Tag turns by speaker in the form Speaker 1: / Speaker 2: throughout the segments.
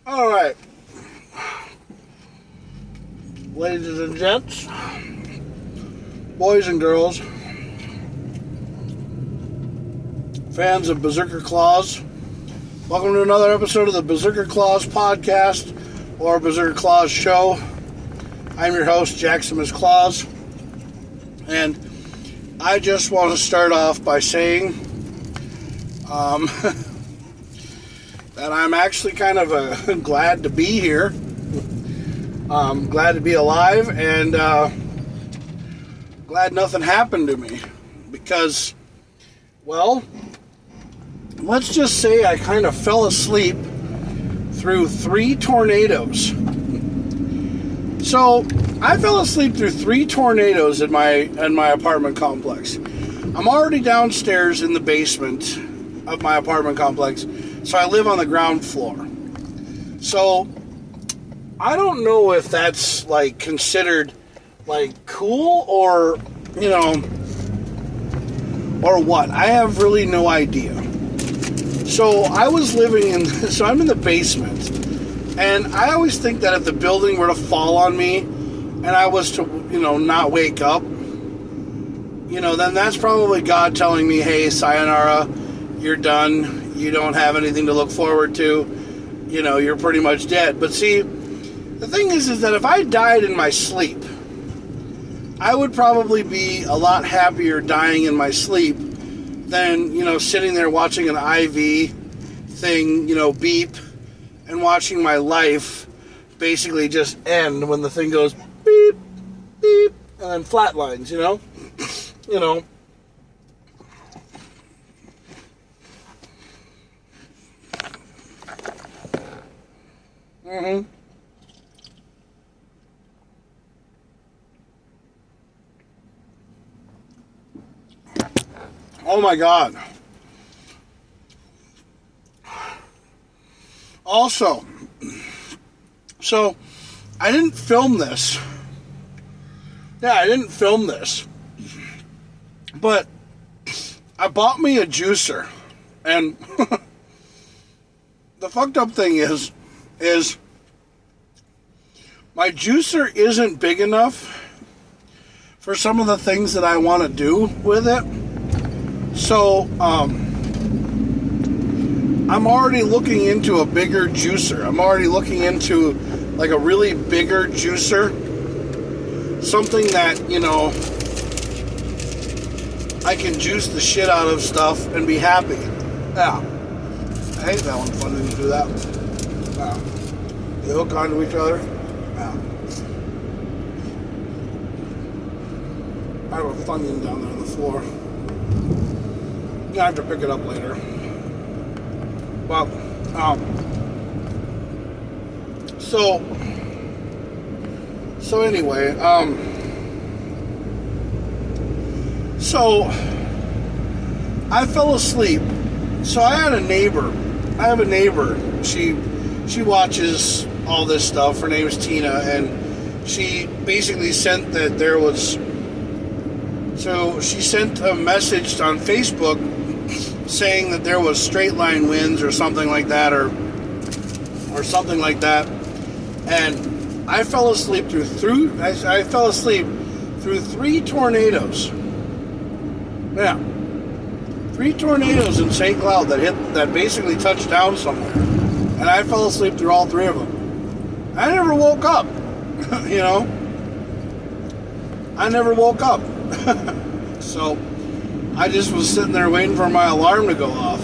Speaker 1: All right, ladies and gents, boys and girls, fans of Berserker Claws, welcome to another episode of the Berserker Claws podcast or Berserker Claws show. I'm your host, Jaxamous Claws, and I just want to start off by saying that I'm actually kind of glad to be here. Glad to be alive, and glad nothing happened to me. Because, well, let's just say I kind of fell asleep through 3 tornadoes. So, I fell asleep through 3 tornadoes in my apartment complex. I'm already downstairs in the basement of my apartment complex, so I live on the ground floor. So, I don't know if that's, considered, cool or, or what. I have really no idea. So, I'm in the basement. And I always think that if the building were to fall on me and I was to, not wake up, then that's probably God telling me, hey, sayonara, you're done. You don't have anything to look forward to. You're pretty much dead. But see, the thing is that if I died in my sleep, I would probably be a lot happier dying in my sleep than, sitting there watching an IV thing, beep, and watching my life basically just end when the thing goes beep, beep, and then flatlines, Oh my God. Also, so I didn't film this. Yeah, I didn't film this. But I bought me a juicer. And the fucked up thing is my juicer isn't big enough for some of the things that I want to do with it. So, I'm already looking into a bigger juicer. I'm already looking into, a really bigger juicer. Something that, I can juice the shit out of stuff and be happy. Yeah. I hate that one. Fun to do that. Yeah. They hook onto each other. Yeah. I have a Funyun down there on the floor. I have to pick it up later. Well, so anyway, so I fell asleep. So I have a neighbor. She watches all this stuff. Her name is Tina, and she basically sent that there was. So she sent a message on Facebook saying that there was straight line winds or something like that, or something like that, and I fell asleep through 3 tornadoes. Yeah, 3 tornadoes in St. Cloud that basically touched down somewhere, and I fell asleep through all 3 of them. I never woke up. I never woke up. So I just was sitting there waiting for my alarm to go off.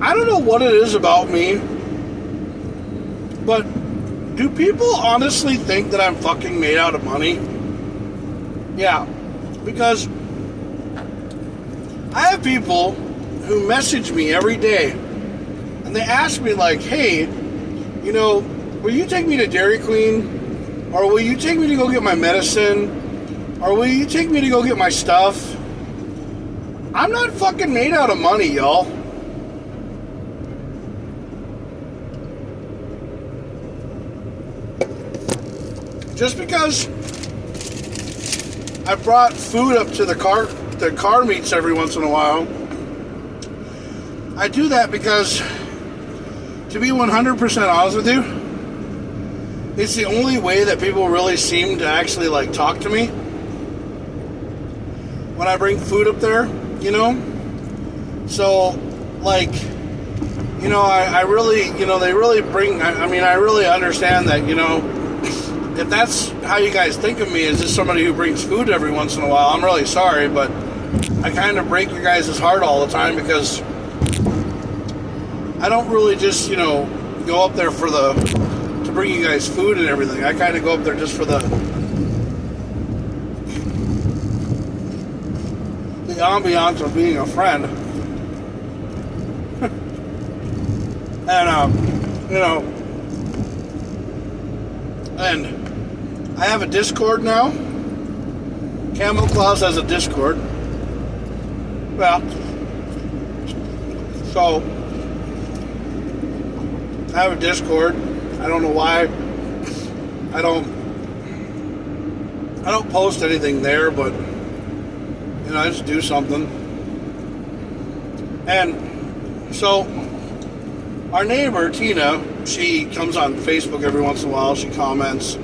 Speaker 1: I don't know what it is about me, but do people honestly think that I'm fucking made out of money? Yeah, because I have people who message me every day, and they ask me hey, will you take me to Dairy Queen? Or will you take me to go get my medicine? Or will you take me to go get my stuff? I'm not fucking made out of money, y'all. Just because I brought food up to the car meets every once in a while. I do that because, to be 100% honest with you, it's the only way that people really seem to actually like talk to me. When I bring food up there, you know? So, like, you know, I really, you know, they really bring, I mean, I really understand that, you know, if that's how you guys think of me, as just somebody who brings food every once in a while, I'm really sorry, but I kind of break your guys' heart all the time because I don't really just, you know, go up there for to bring you guys food and everything. I kind of go up there just for the ambiance of being a friend. And, you know, and I have a Discord now. Camel Claus has a Discord. Well, so I have a Discord. I don't know why. I don't post anything there, but you know, I just do something. And so our neighbor Tina, she comes on Facebook every once in a while. She comments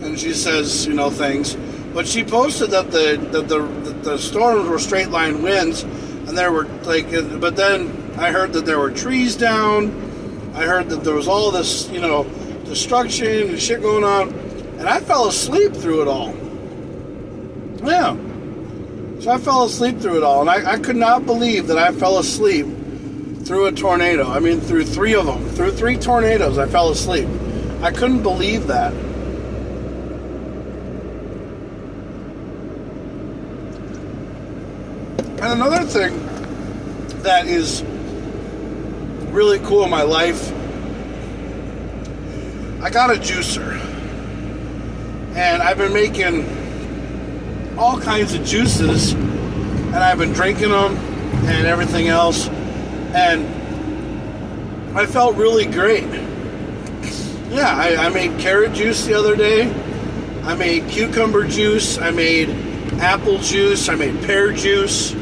Speaker 1: and she says, you know, things. But she posted that the storms were straight line winds, and there were like. But then I heard that there were trees down. I heard that there was all this, you know, destruction and shit going on, and I fell asleep through it all. Yeah. So I fell asleep through it all, and I could not believe that I fell asleep through a tornado. I mean, through three of them. Through three tornadoes, I fell asleep. I couldn't believe that. And another thing that is really cool in my life, I got a juicer. And I've been making all kinds of juices, and I've been drinking them and everything else, and I felt really great. Yeah, I made carrot juice the other day. I made cucumber juice. I made apple juice. I made pear juice.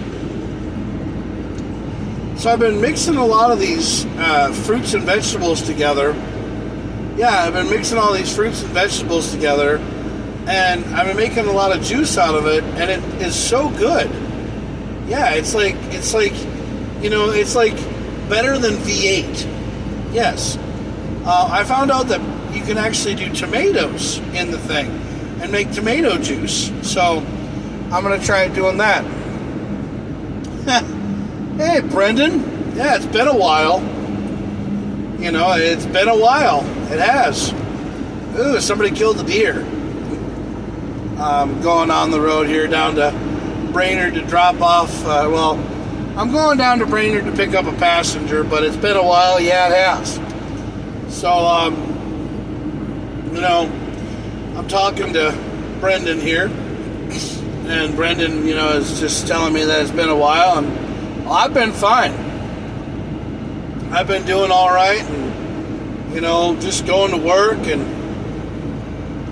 Speaker 1: So I've been mixing a lot of these fruits and vegetables together. Yeah, I've been mixing all these fruits and vegetables together, and I've been making a lot of juice out of it, and it is so good. Yeah, it's like, you know, it's like better than V8. Yes. I found out that you can actually do tomatoes in the thing and make tomato juice. So I'm going to try doing that. Hey, Brendan. Yeah, it's been a while. You know, it's been a while. It has. Ooh, somebody killed a deer. Going on the road here down to Brainerd to drop off. Well, I'm going down to Brainerd to pick up a passenger, but it's been a while. Yeah, it has. So, you know, I'm talking to Brendan here, and Brendan, you know, is just telling me that it's been a while, and well, I've been fine. I've been doing all right, and, you know, just going to work and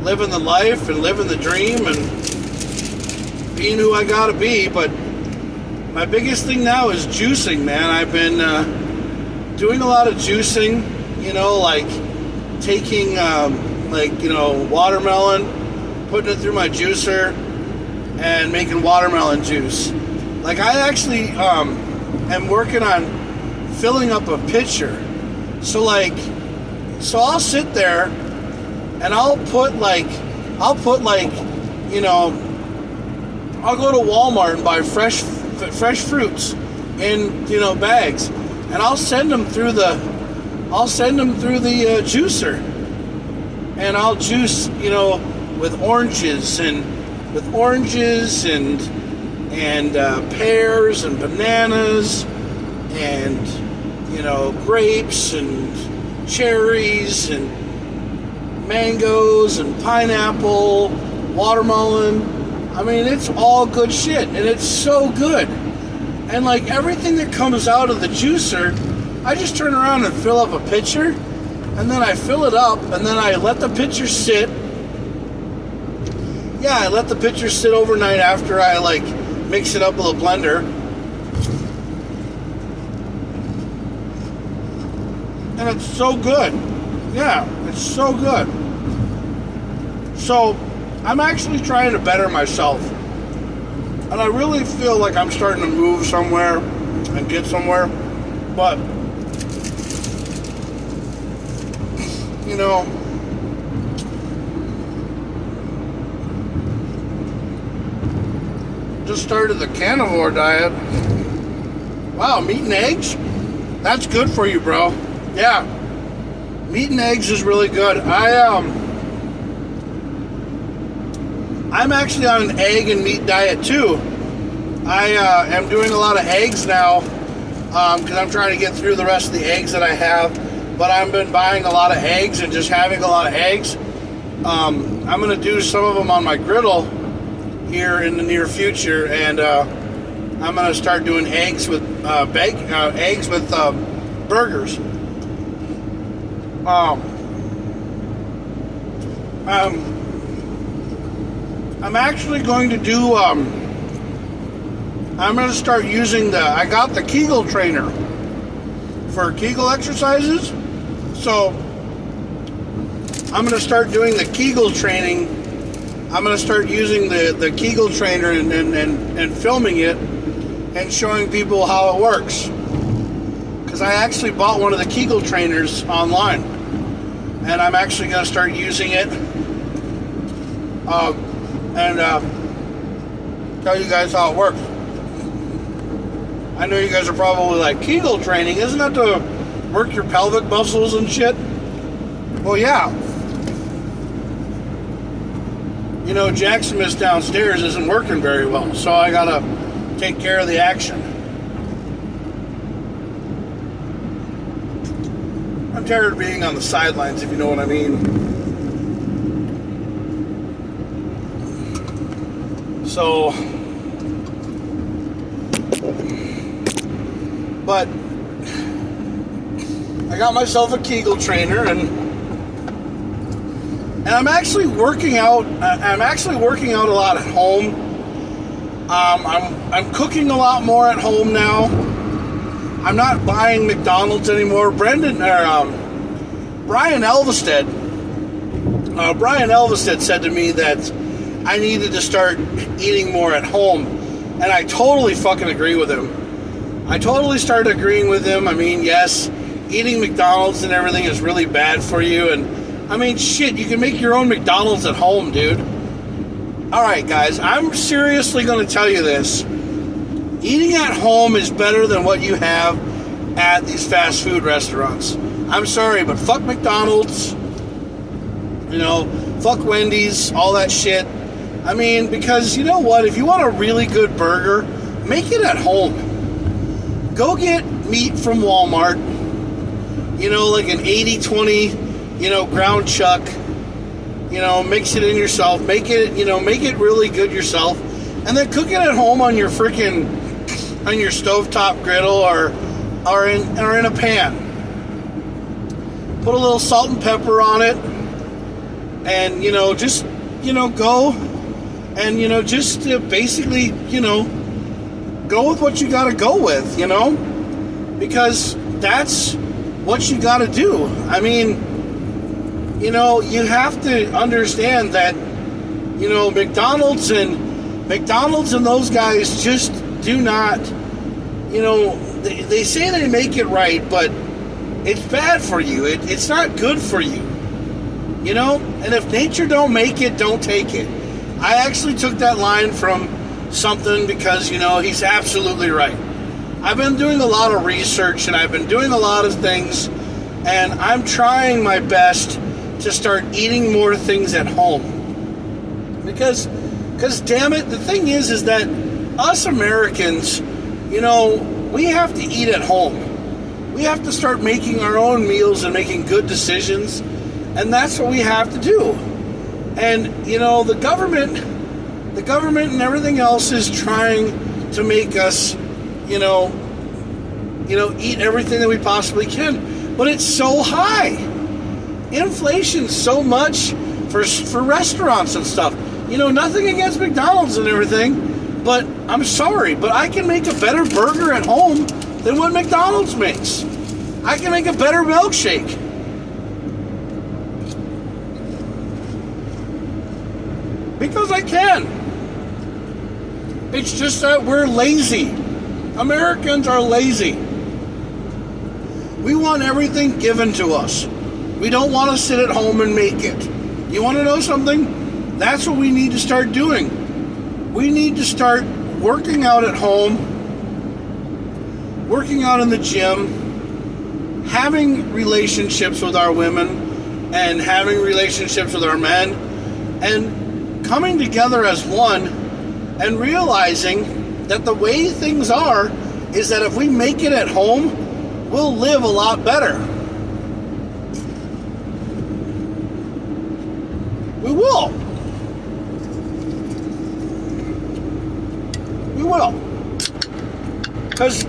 Speaker 1: living the life and living the dream and being who I gotta be. But my biggest thing now is juicing, man. I've been doing a lot of juicing, you know, like taking, like, you know, watermelon, putting it through my juicer, and making watermelon juice. Like, I actually am working on filling up a pitcher. So I'll sit there and I'll put like, you know, I'll go to Walmart and buy fresh fruits in, you know, bags, and I'll send them through the juicer, and I'll juice, you know, with oranges and pears and bananas and, you know, grapes and cherries and mangoes and pineapple, watermelon. I mean, it's all good shit, and it's so good. And like everything that comes out of the juicer, I just turn around and fill up a pitcher, and then I fill it up, and then I let the pitcher sit. yeah, I let the pitcher sit overnight after I like mix it up with a blender. And it's so good. Yeah, it's so good. So, I'm actually trying to better myself. And I really feel like I'm starting to move somewhere and get somewhere. But, you know, just started the carnivore diet. Wow, meat and eggs? That's good for you, bro. Yeah. Meat and eggs is really good. I'm actually on an egg and meat diet too. I am doing a lot of eggs now because I'm trying to get through the rest of the eggs that I have. But I've been buying a lot of eggs and just having a lot of eggs. I'm going to do some of them on my griddle here in the near future, and I'm going to start doing eggs with burgers. I'm actually going to do, I'm going to start using I got the Kegel trainer for Kegel exercises. So, I'm going to start doing the Kegel training. I'm going to start using the Kegel trainer and filming it and showing people how it works. Because I actually bought one of the Kegel trainers online. And I'm actually going to start using it. And tell you guys how it works. I know you guys are probably like, Kegel training, isn't that to work your pelvic muscles and shit? Well, yeah. You know, Jaxamous downstairs isn't working very well, so I gotta take care of the action. I'm tired of being on the sidelines, if you know what I mean. So, but I got myself a Kegel trainer, and I'm actually working out. I'm actually working out a lot at home. I'm cooking a lot more at home now. I'm not buying McDonald's anymore. Brian Elvestead said to me that I needed to start eating more at home, and I totally fucking agree with him. I totally started agreeing with him. I mean, yes, eating McDonald's and everything is really bad for you, and I mean, shit, you can make your own McDonald's at home, dude. Alright, guys, I'm seriously going to tell you this. Eating at home is better than what you have at these fast food restaurants. I'm sorry, but fuck McDonald's, you know, fuck Wendy's, all that shit. I mean, because you know what? If you want a really good burger, make it at home. Go get meat from Walmart, you know, like an 80-20, you know, ground chuck, you know, mix it in yourself, make it really good yourself, and then cook it at home on your stovetop griddle or in a pan. Put a little salt and pepper on it, and, you know, just, you know, go and, you know, just basically, you know, go with what you got to go with, you know, because that's what you got to do. I mean, you know, you have to understand that, you know, McDonald's and those guys just do not, you know, they say they make it right, but it's bad for you. It's not good for you, you know, and if nature don't make it, don't take it. I actually took that line from something because, you know, he's absolutely right. I've been doing a lot of research and I've been doing a lot of things, and I'm trying my best to start eating more things at home. Because damn it, the thing is that us Americans, you know, we have to eat at home. We have to start making our own meals and making good decisions, and that's what we have to do. And, you know, the government and everything else is trying to make us, you know, eat everything that we possibly can. But it's so high. Inflation's so much for restaurants and stuff. nothing against McDonald's and everything, but I'm sorry, but I can make a better burger at home than what McDonald's makes. I can make a better milkshake. Because I can. It's just that we're lazy. Americans are lazy. We want everything given to us. We don't want to sit at home and make it. You want to know something? That's what we need to start doing. We need to start working out at home, working out in the gym, having relationships with our women, and having relationships with our men, and coming together as one, and realizing that the way things are is that if we make it at home, we'll live a lot better. We will. We will. Because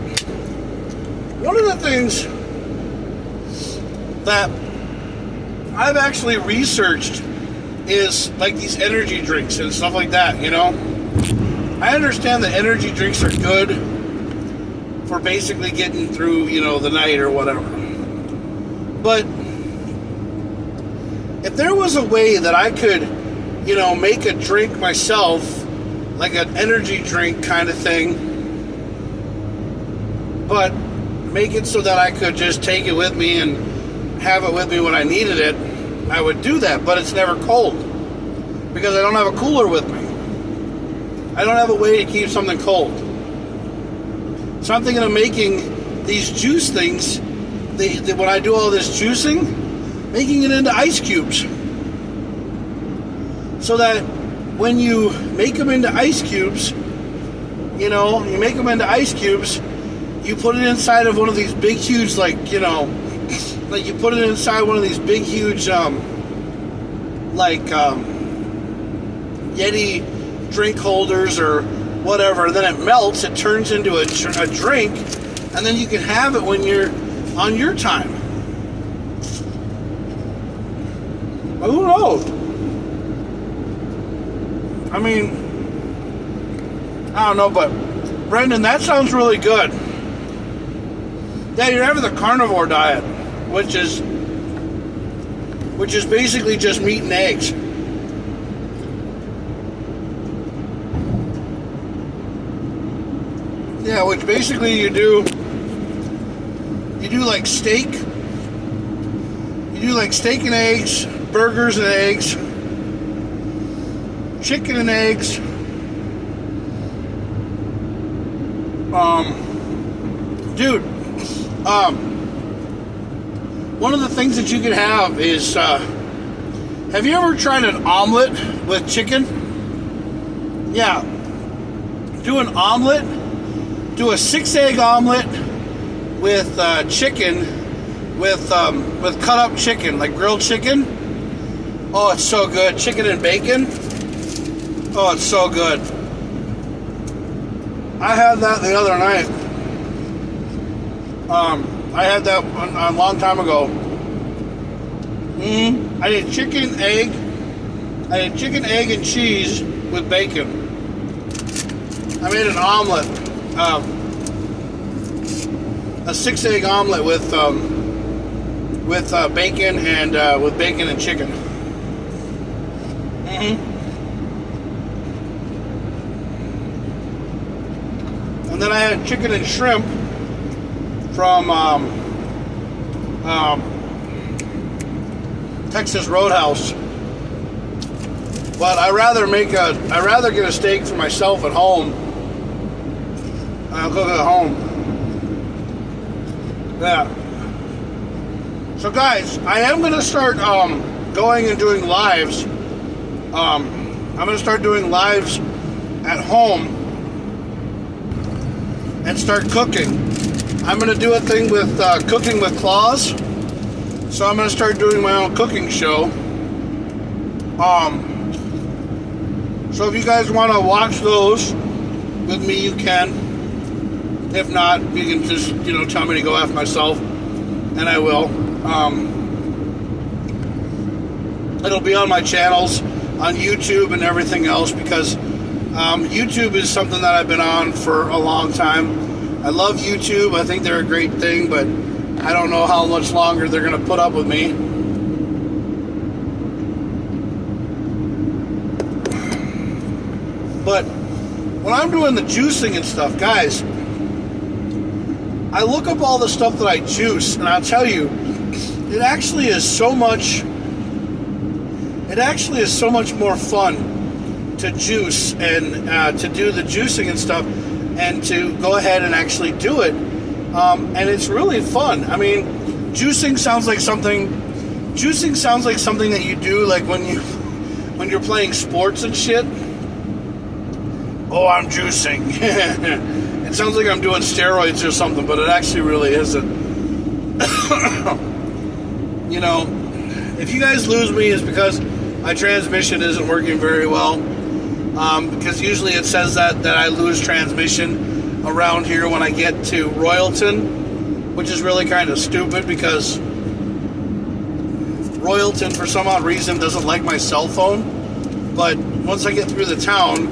Speaker 1: one of the things that I've actually researched is like these energy drinks and stuff like that, I understand that energy drinks are good for basically getting through, the night or whatever. But if there was a way that I could, make a drink myself, like an energy drink kind of thing, but make it so that I could just take it with me and have it with me when I needed it, I would do that. But it's never cold because I don't have a cooler with me. I don't have a way to keep something cold. So I'm thinking of making these juice things, when I do all this juicing, making it into ice cubes. So that when you make them into ice cubes, you make them into ice cubes, you put it inside of one of these big, huge, like you put it inside one of these big, huge, Yeti drink holders or whatever, and then it melts, it turns into a drink, and then you can have it when you're on your time. Well, who knows? I mean, I don't know, but Brendan, that sounds really good. Yeah, you're having the carnivore diet, which is basically just meat and eggs. Yeah, which basically you do like steak. You do like steak and eggs, burgers and eggs, chicken and eggs. One of the things that you can have is, have you ever tried an omelet with chicken? Yeah. Do an omelet. Do a 6-egg omelet with chicken, with cut up chicken, like grilled chicken. Oh, it's so good. Chicken and bacon. Oh, it's so good. I had that the other night. I had that a long time ago. I did chicken, egg. I did chicken, egg, and cheese with bacon. I made an omelet. A 6-egg omelet with bacon and chicken. And then I had chicken and shrimp from Texas Roadhouse. But I rather get a steak for myself at home. I'll cook it at home. Yeah. So guys, I am going to start going and doing lives. I'm going to start doing lives at home and start cooking. I'm going to do a thing with cooking with claws. So I'm going to start doing my own cooking show. So if you guys want to watch those with me, you can. If not, you can just, tell me to go after myself, and I will. It'll be on my channels. on YouTube and everything else, because YouTube is something that I've been on for a long time. I love YouTube. I think they're a great thing, but I don't know how much longer they're going to put up with me. But when I'm doing the juicing and stuff, guys, I look up all the stuff that I juice, and I'll tell you, it actually is so much more fun to juice and to do the juicing and stuff, and to go ahead and actually do it. And it's really fun. I mean, juicing sounds like something that you do like when you're playing sports and shit. Oh, I'm juicing. It sounds like I'm doing steroids or something, but it actually really isn't. You know, if you guys lose me, it's because my transmission isn't working very well. Because usually it says that I lose transmission around here when I get to Royalton, which is really kind of stupid, because Royalton, for some odd reason, doesn't like my cell phone. But once I get through the town,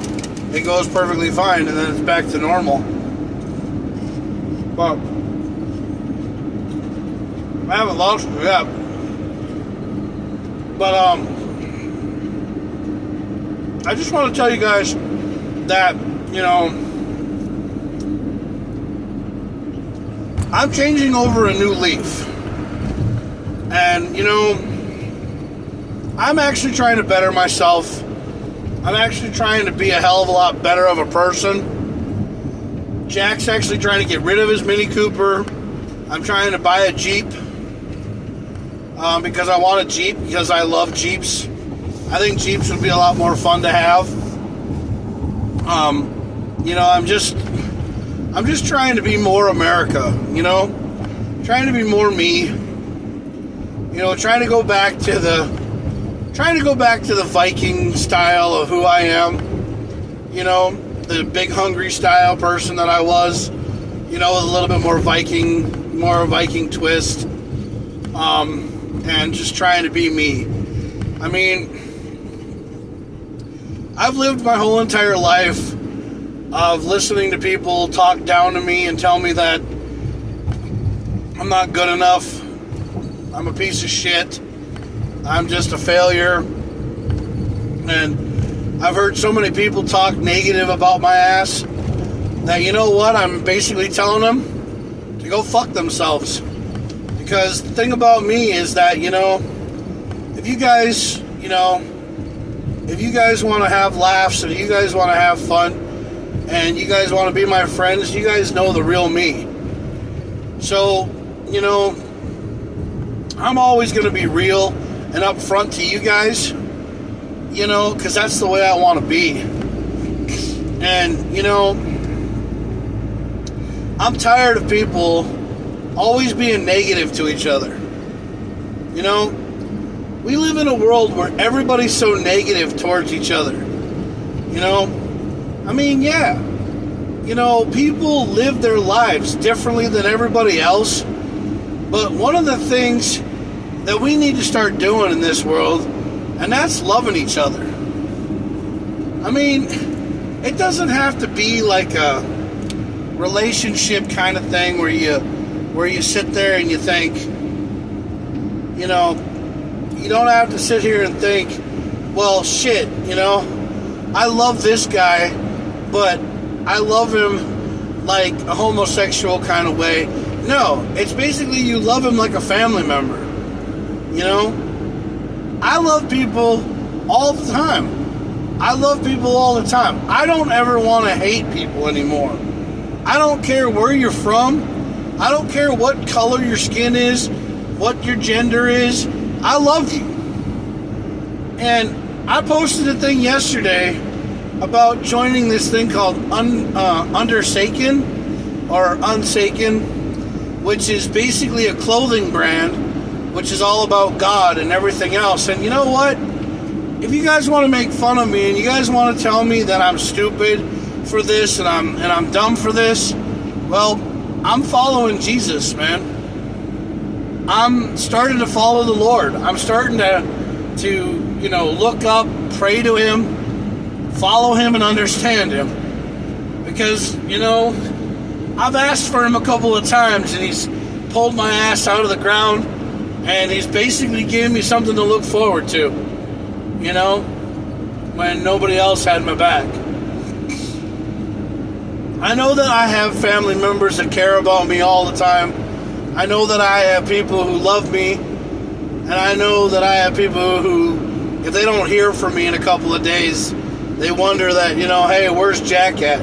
Speaker 1: it goes perfectly fine, and then it's back to normal. But I haven't lost it yet. But I just want to tell you guys that, you know, I'm changing over a new leaf. And, you know, I'm actually trying to better myself. I'm actually trying to be a hell of a lot better of a person. Jack's actually trying to get rid of his Mini Cooper. I'm trying to buy a Jeep. Because I want a Jeep, because I love Jeeps. I think Jeeps would be a lot more fun to have. You know, I'm just trying to be more America, you know? Trying to be more me. You know, trying to go back to the Viking style of who I am. You know, the big hungry style person that I was. You know, with a little bit more Viking twist. And just trying to be me. I mean, I've lived my whole entire life of listening to people talk down to me and tell me that I'm not good enough. I'm a piece of shit. I'm just a failure. And I've heard so many people talk negative about my ass that, you know what, I'm basically telling them to go fuck themselves. Because the thing about me is that, you know, if you guys want to have laughs and you guys want to have fun and you guys want to be my friends, you guys know the real me. So, you know, I'm always going to be real and upfront to you guys, you know, because that's the way I want to be. And, you know, I'm tired of people always being negative to each other. You know, we live in a world where everybody's so negative towards each other. You know, I mean, yeah, you know, people live their lives differently than everybody else. But one of the things that we need to start doing in this world, and that's loving each other. I mean, it doesn't have to be like a relationship kind of thing where you sit there and you think, you know, you don't have to sit here and think, well, shit, you know, I love this guy, but I love him like a homosexual kind of way. No, it's basically you love him like a family member. You know, I love people all the time. I love people all the time. I don't ever want to hate people anymore. I don't care where you're from. I don't care what color your skin is, what your gender is. I love you. And I posted a thing yesterday about joining this thing called Undersaken or Unsaken, which is basically a clothing brand, which is all about God and everything else. And you know what? If you guys want to make fun of me and you guys want to tell me that I'm stupid for this and I'm dumb for this, well, I'm following Jesus, man. I'm starting to follow the Lord. I'm starting to to, look up, pray to him, follow him, and understand him. Because, I've asked for him a couple of times, and he's pulled my ass out of the ground, and he's basically given me something to look forward to, when nobody else had my back. I know that I have family members that care about me all the time. I know that I have people who love me, and I know that I have people who, if they don't hear from me in a couple of days, they wonder that, hey, where's Jack at?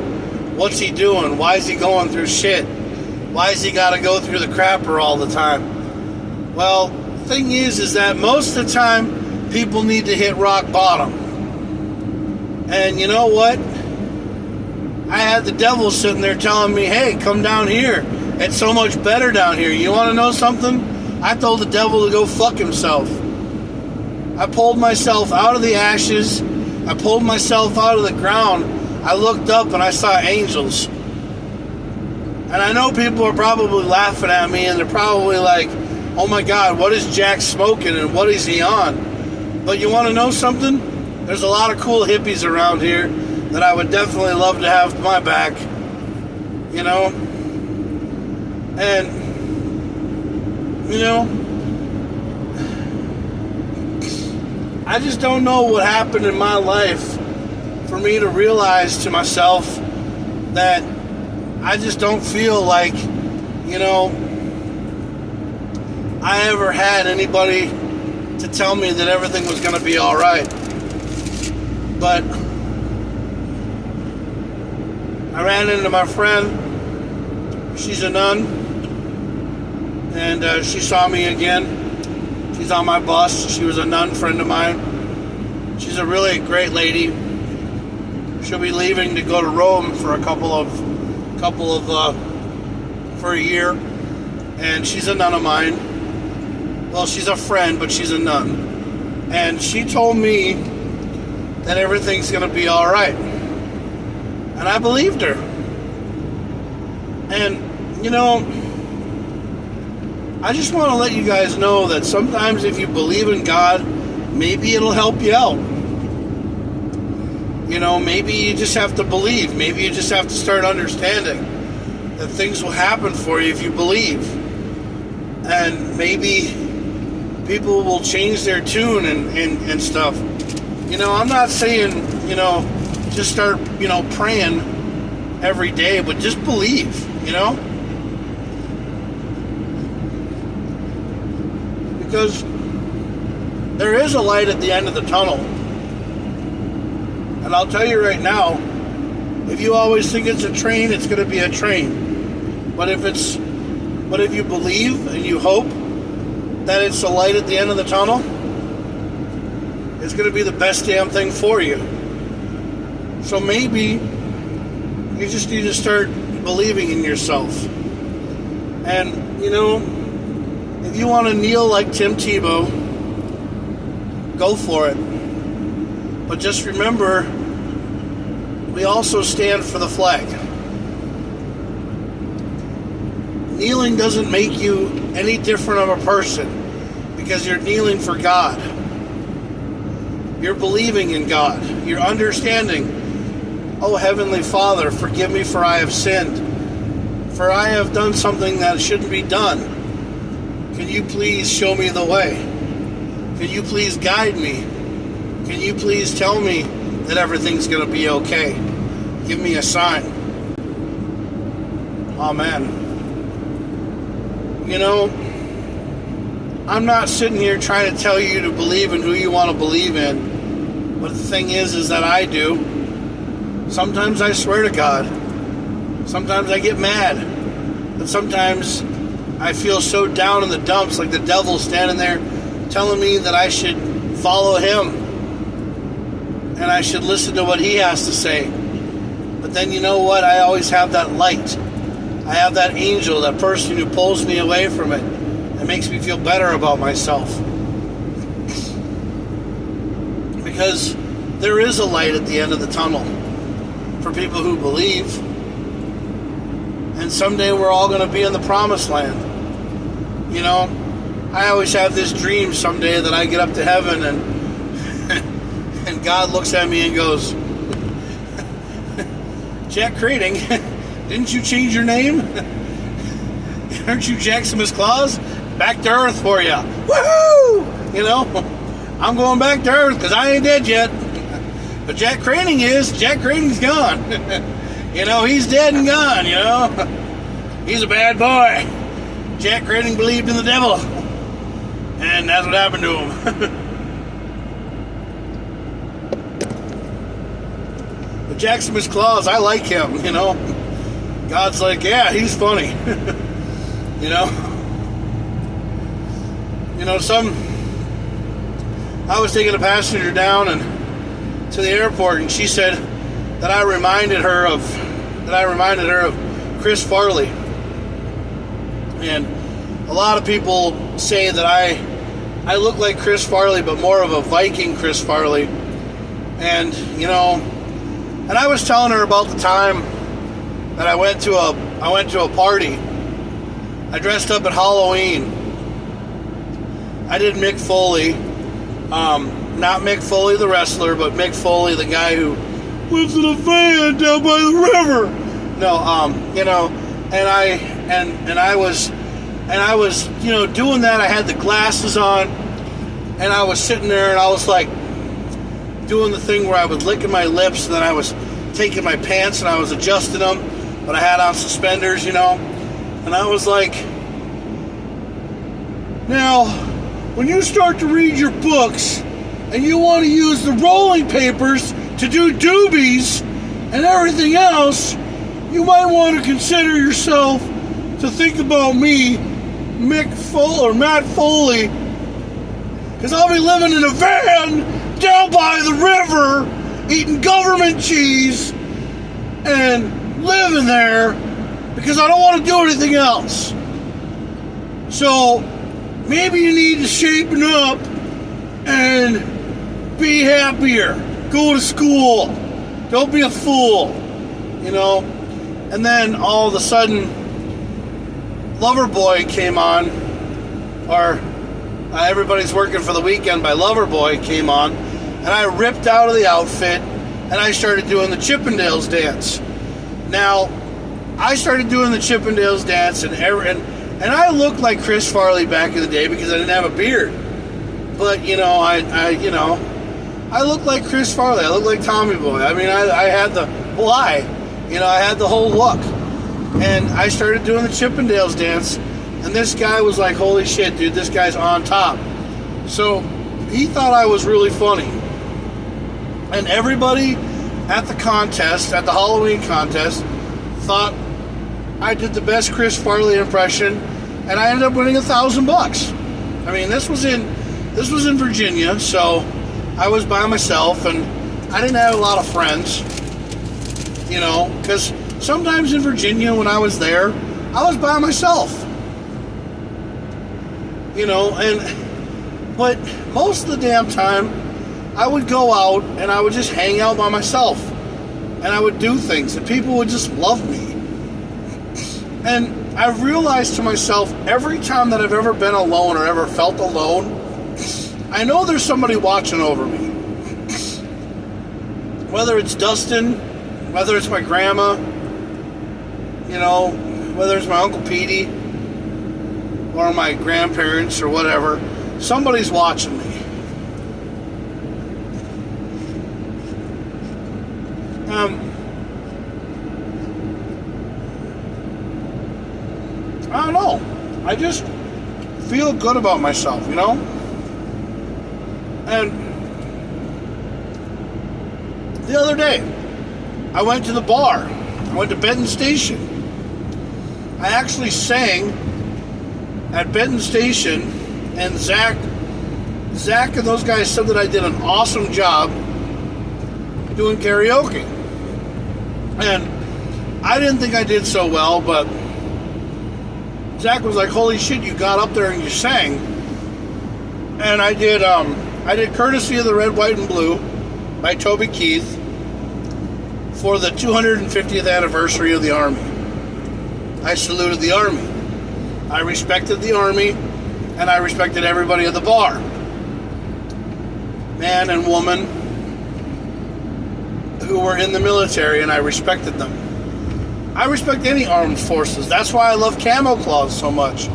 Speaker 1: What's he doing? Why is he going through shit? Why has he got to go through the crapper all the time? Well, the thing is that most of the time, people need to hit rock bottom. And you know what? I had the devil sitting there telling me, hey, come down here. It's so much better down here. You want to know something? I told the devil to go fuck himself. I pulled myself out of the ashes. I pulled myself out of the ground. I looked up and I saw angels. And I know people are probably laughing at me, and they're probably like, oh my God, what is Jack smoking and what is he on? But you want to know something? There's a lot of cool hippies around here that I would definitely love to have my back, And, I just don't know what happened in my life for me to realize to myself that I just don't feel like, I ever had anybody to tell me that everything was going to be all right. But I ran into my friend. She's a nun, and she saw me again. She's on my bus. She was a nun friend of mine. She's a really great lady. She'll be leaving to go to Rome for for a year, and she's a nun of mine. Well, she's a friend, but she's a nun, and she told me that everything's going to be all right. And I believed her. And, I just want to let you guys know that sometimes if you believe in God, maybe it'll help you out. Maybe you just have to believe. Maybe you just have to start understanding that things will happen for you if you believe. And maybe people will change their tune and stuff. I'm not saying, just start, praying every day, but just believe, Because there is a light at the end of the tunnel. And I'll tell you right now, if you always think it's a train, it's going to be a train. But if you believe and you hope that it's a light at the end of the tunnel, it's going to be the best damn thing for you. So maybe you just need to start believing in yourself. And, if you want to kneel like Tim Tebow, go for it. But just remember, we also stand for the flag. Kneeling doesn't make you any different of a person, because you're kneeling for God. You're believing in God. You're understanding, oh, Heavenly Father, forgive me for I have sinned. For I have done something that shouldn't be done. Can you please show me the way? Can you please guide me? Can you please tell me that everything's going to be okay? Give me a sign. Amen. I'm not sitting here trying to tell you to believe in who you want to believe in. But the thing is that I do. Sometimes I swear to God. Sometimes I get mad. But sometimes I feel so down in the dumps, like the devil standing there telling me that I should follow him. And I should listen to what he has to say. But then you know what? I always have that light. I have that angel, that person who pulls me away from it. It makes me feel better about myself. Because there is a light at the end of the tunnel for people who believe. And someday we're all going to be in the promised land. I always have this dream someday that I get up to heaven and And God looks at me and goes, Jack Crading, didn't you change your name? Aren't you Jaxamous Claus? Back to Earth for you. Woohoo! You know, I'm going back to Earth because I ain't dead yet. But Jack Crading is. Jack Crading's gone. You know, he's dead and gone, you know. He's a bad boy. Jack Crading believed in the devil. And that's what happened to him. But Jaxamous Claus, I like him, you know. God's like, yeah, he's funny. You know. You know, I was taking a passenger down and to the airport, and she said that I reminded her of Chris Farley. And a lot of people say that I look like Chris Farley, but more of a Viking Chris Farley. And you know, and I was telling her about the time that I went to a party. I dressed up at Halloween. I did Mick Foley. Not Mick Foley the wrestler, but Mick Foley, the guy who lives in a van down by the river. No, you know, and I was, you know, doing that. I had the glasses on, and I was sitting there, and I was like doing the thing where I was licking my lips, and then I was taking my pants and I was adjusting them, but I had on suspenders, you know, and I was like, now, when you start to read your books and you want to use the rolling papers to do doobies and everything else, you might want to consider yourself to think about me, Matt Foley, because I'll be living in a van down by the river, eating government cheese and living there because I don't want to do anything else. So maybe you need to shapen up and be happier. Go to school. Don't be a fool. You know? And then all of a sudden, Loverboy came on. Or Everybody's Working for the Weekend by Loverboy came on. And I ripped out of the outfit and I started doing the Chippendales dance. Now, I started doing the Chippendales dance and I looked like Chris Farley back in the day because I didn't have a beard. But, you know, I looked like Chris Farley. I looked like Tommy Boy. I mean, I had the I had the whole look. And I started doing the Chippendales dance. And this guy was like, holy shit, dude, this guy's on top. So he thought I was really funny. And everybody at the contest, at the Halloween contest, thought I did the best Chris Farley impression, and I ended up winning $1,000. I mean, this was in Virginia, so I was by myself, and I didn't have a lot of friends, you know, because sometimes in Virginia when I was there, I was by myself, you know, but most of the damn time, I would go out and I would just hang out by myself, and I would do things, and people would just love me. And I've realized to myself, every time that I've ever been alone or ever felt alone, I know there's somebody watching over me. Whether it's Dustin, whether it's my grandma, you know, whether it's my Uncle Petey, or my grandparents, or whatever, somebody's watching me. I don't know. I just feel good about myself, you know? And the other day, I went to the bar. I went to Benton Station. I actually sang at Benton Station, and Zach and those guys said that I did an awesome job doing karaoke. And I didn't think I did so well, but Zach was like, holy shit, you got up there and you sang. And I did Courtesy of the Red, White, and Blue by Toby Keith for the 250th anniversary of the Army. I saluted the Army. I respected the Army, and I respected everybody at the bar. Man and woman, who were in the military, and I respected them. I respect any armed forces. That's why I love Camo Claus so much,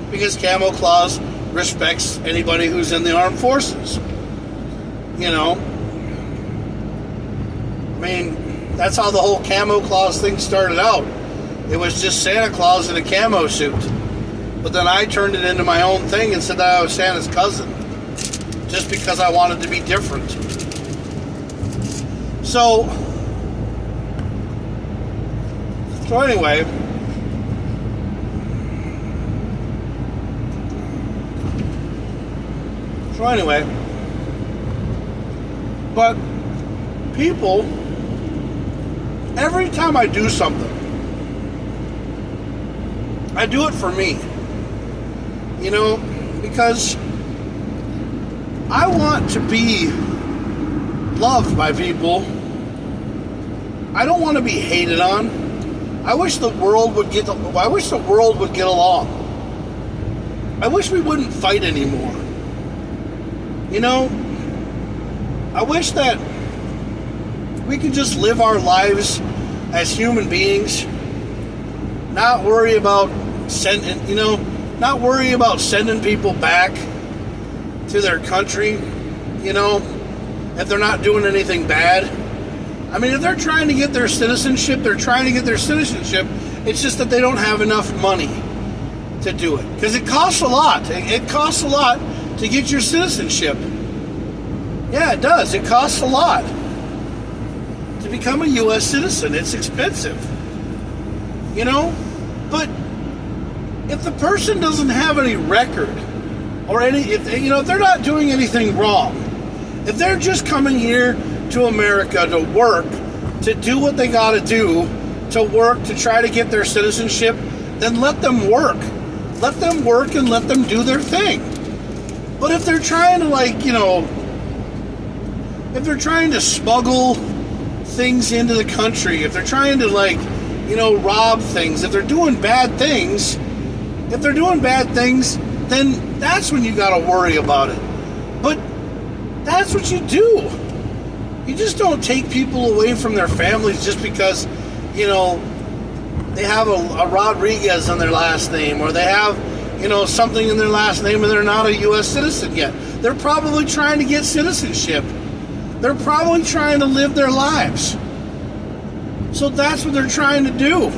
Speaker 1: because Camo Claus respects anybody who's in the armed forces. You know, I mean, that's how the whole Camo Claus thing started out. It was just Santa Claus in a camo suit. But then I turned it into my own thing and said that I was Santa's cousin, just because I wanted to be different. So anyway, but people, every time I do something, I do it for me, you know, because I want to be loved by people. I don't want to be hated on. I wish the world would get along. I wish we wouldn't fight anymore. You know, I wish that we could just live our lives as human beings, not worry about sending people back to their country, you know, if they're not doing anything bad. I mean, if they're trying to get their citizenship, they're trying to get their citizenship. It's just that they don't have enough money to do it. Because it costs a lot. It costs a lot to get your citizenship. Yeah, it does. It costs a lot to become a U.S. citizen. It's expensive. You know? But if the person doesn't have any record, or if they're not doing anything wrong, if they're just coming here to America to work, to do what they got to do, to work, to try to get their citizenship, then let them work. Let them work and let them do their thing. But if they're trying to, if they're trying to smuggle things into the country, if they're trying to, rob things, if they're doing bad things, then that's when you got to worry about it. But that's what you do. You just don't take people away from their families just because, they have a Rodriguez on their last name, or they have, something in their last name and they're not a U.S. citizen yet. They're probably trying to get citizenship. They're probably trying to live their lives. So that's what they're trying to do.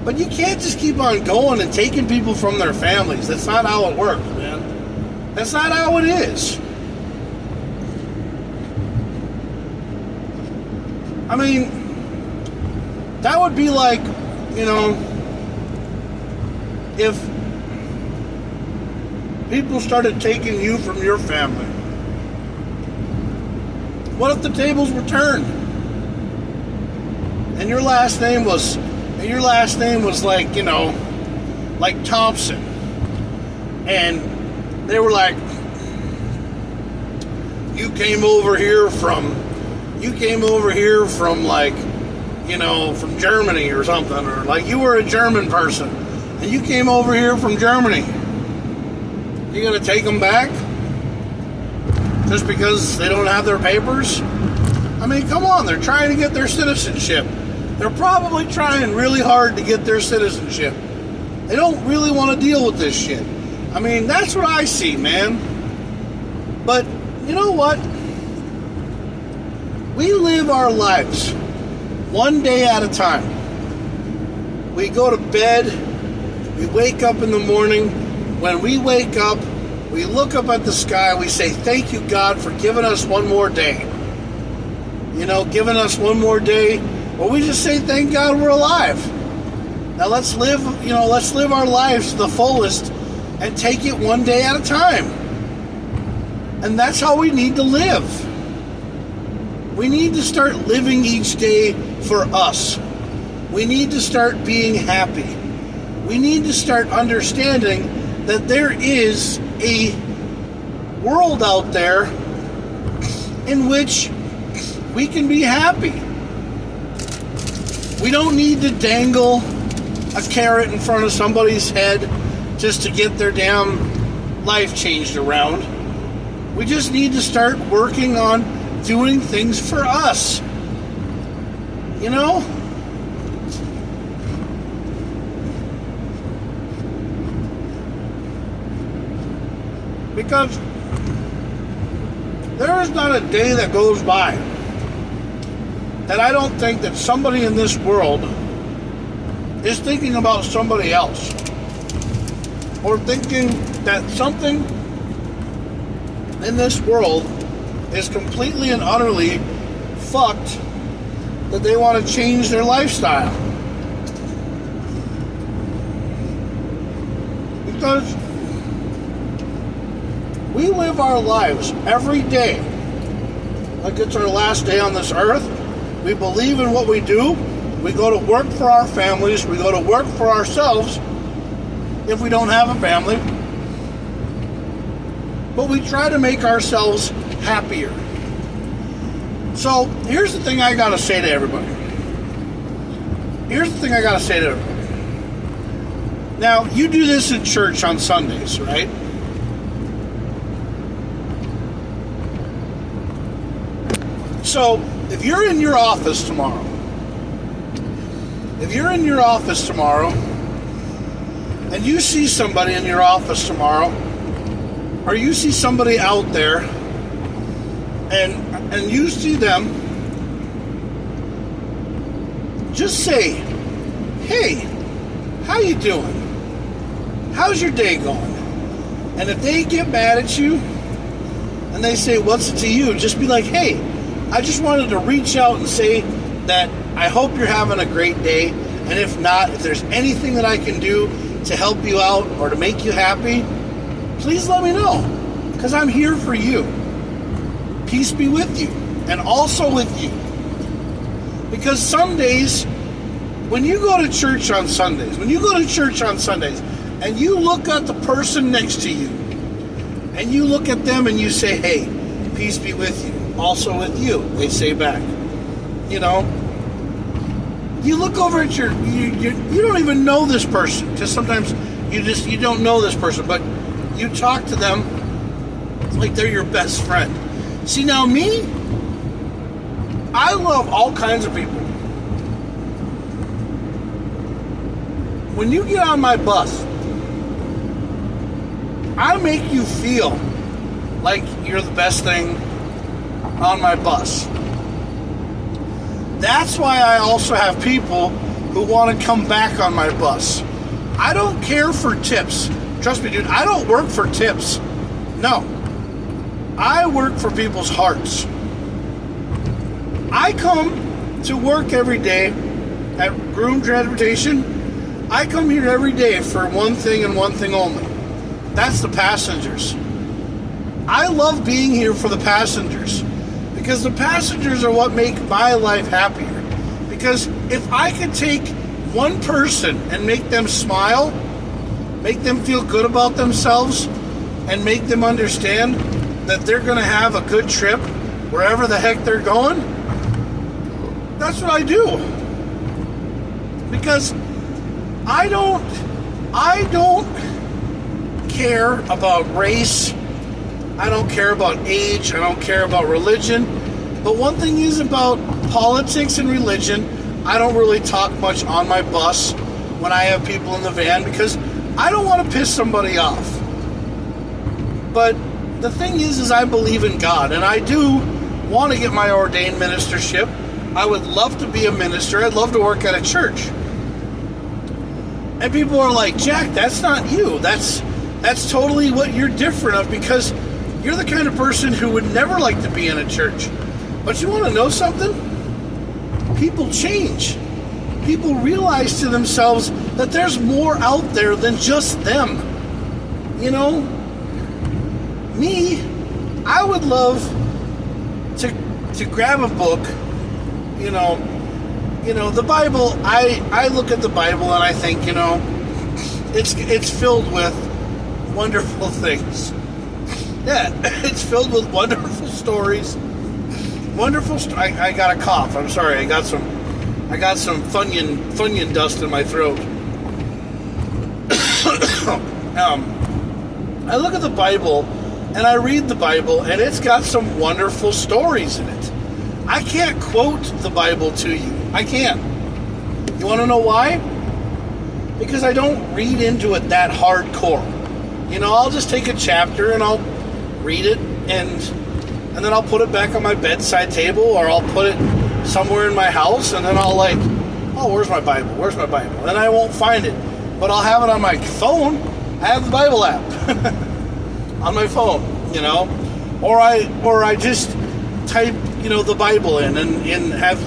Speaker 1: But you can't just keep on going and taking people from their families. That's not how it works, man. That's not how it is. I mean, that would be like, if people started taking you from your family. What if the tables were turned? And your last name was like, like Thompson. And they were like, you came over here from from Germany or something, or like you were a German person and you came over here from Germany. You gonna take them back just because they don't have their papers? I mean, come on, they're trying to get their citizenship. They're probably trying really hard to get their citizenship. They don't really want to deal with this shit. I mean, that's what I see, man. But you know what? We live our lives one day at a time. We go to bed, we wake up in the morning. When we wake up, we look up at the sky, we say, thank you, God, for giving us one more day. Giving us one more day. Or we just say, thank God we're alive. Now let's live our lives to the fullest and take it one day at a time. And that's how we need to live. We need to start living each day for us. We need to start being happy. We need to start understanding that there is a world out there in which we can be happy. We don't need to dangle a carrot in front of somebody's head just to get their damn life changed around. We just need to start working on doing things for us. You know? Because there is not a day that goes by that I don't think that somebody in this world is thinking about somebody else, or thinking that something in this world is completely and utterly fucked, that they want to change their lifestyle. Because we live our lives every day like it's our last day on this earth. We believe in what we do. We go to work for our families. We go to work for ourselves if we don't have a family. But we try to make ourselves happier. So here's the thing I got to say to everybody. Now, you do this in church on Sundays, right? So, if you're in your office tomorrow, and you see somebody in your office tomorrow, or you see somebody out there, and you see them, just say, "Hey, how you doing? How's your day going?" And if they get mad at you, and they say, "What's it to you?" just be like, "Hey, I just wanted to reach out and say that I hope you're having a great day, and if not, if there's anything that I can do to help you out or to make you happy, please let me know, because I'm here for you. Peace be with you, and also with you." Because some days, when you go to church on Sundays, and you look at the person next to you, and you look at them and you say, "Hey, peace be with you, also with you," they say back. You know, you look over at you don't even know this person, because sometimes you don't know this person, but you talk to them like they're your best friend. See, now me, I love all kinds of people. When you get on my bus, I make you feel like you're the best thing on my bus. That's why I also have people who want to come back on my bus. I don't care for tips. Trust me, dude, I don't work for tips. No. I work for people's hearts. I come to work every day at Groom Transportation. I come here every day for one thing and one thing only. That's the passengers. I love being here for the passengers, because the passengers are what make my life happier. Because if I could take one person and make them smile, make them feel good about themselves, and make them understand that they're going to have a good trip wherever the heck they're going, that's what I do. Because I don't care about race. I don't care about age. I don't care about religion. But one thing is about politics and religion, I don't really talk much on my bus when I have people in the van, because I don't want to piss somebody off. But the thing is I believe in God, and I do want to get my ordained ministership. I would love to be a minister. I'd love to work at a church. And people are like, "Jack, that's not you. That's totally what you're different of, because you're the kind of person who would never like to be in a church." But you want to know something? People change. People realize to themselves that there's more out there than just them. You know? Me, I would love to grab a book, you know, the Bible. I look at the Bible and I think, it's filled with wonderful things. Yeah, it's filled with wonderful stories. I got a cough. I'm sorry. I got some Funyun dust in my throat. I look at the Bible and I read the Bible, and it's got some wonderful stories in it. I can't quote the Bible to you. I can't. You want to know why? Because I don't read into it that hardcore. I'll just take a chapter and I'll read it, and then I'll put it back on my bedside table, or I'll put it somewhere in my house, and then I'll oh, where's my Bible? Where's my Bible? Then I won't find it. But I'll have it on my phone. I have the Bible app on my phone, Or I just type, the Bible in and have,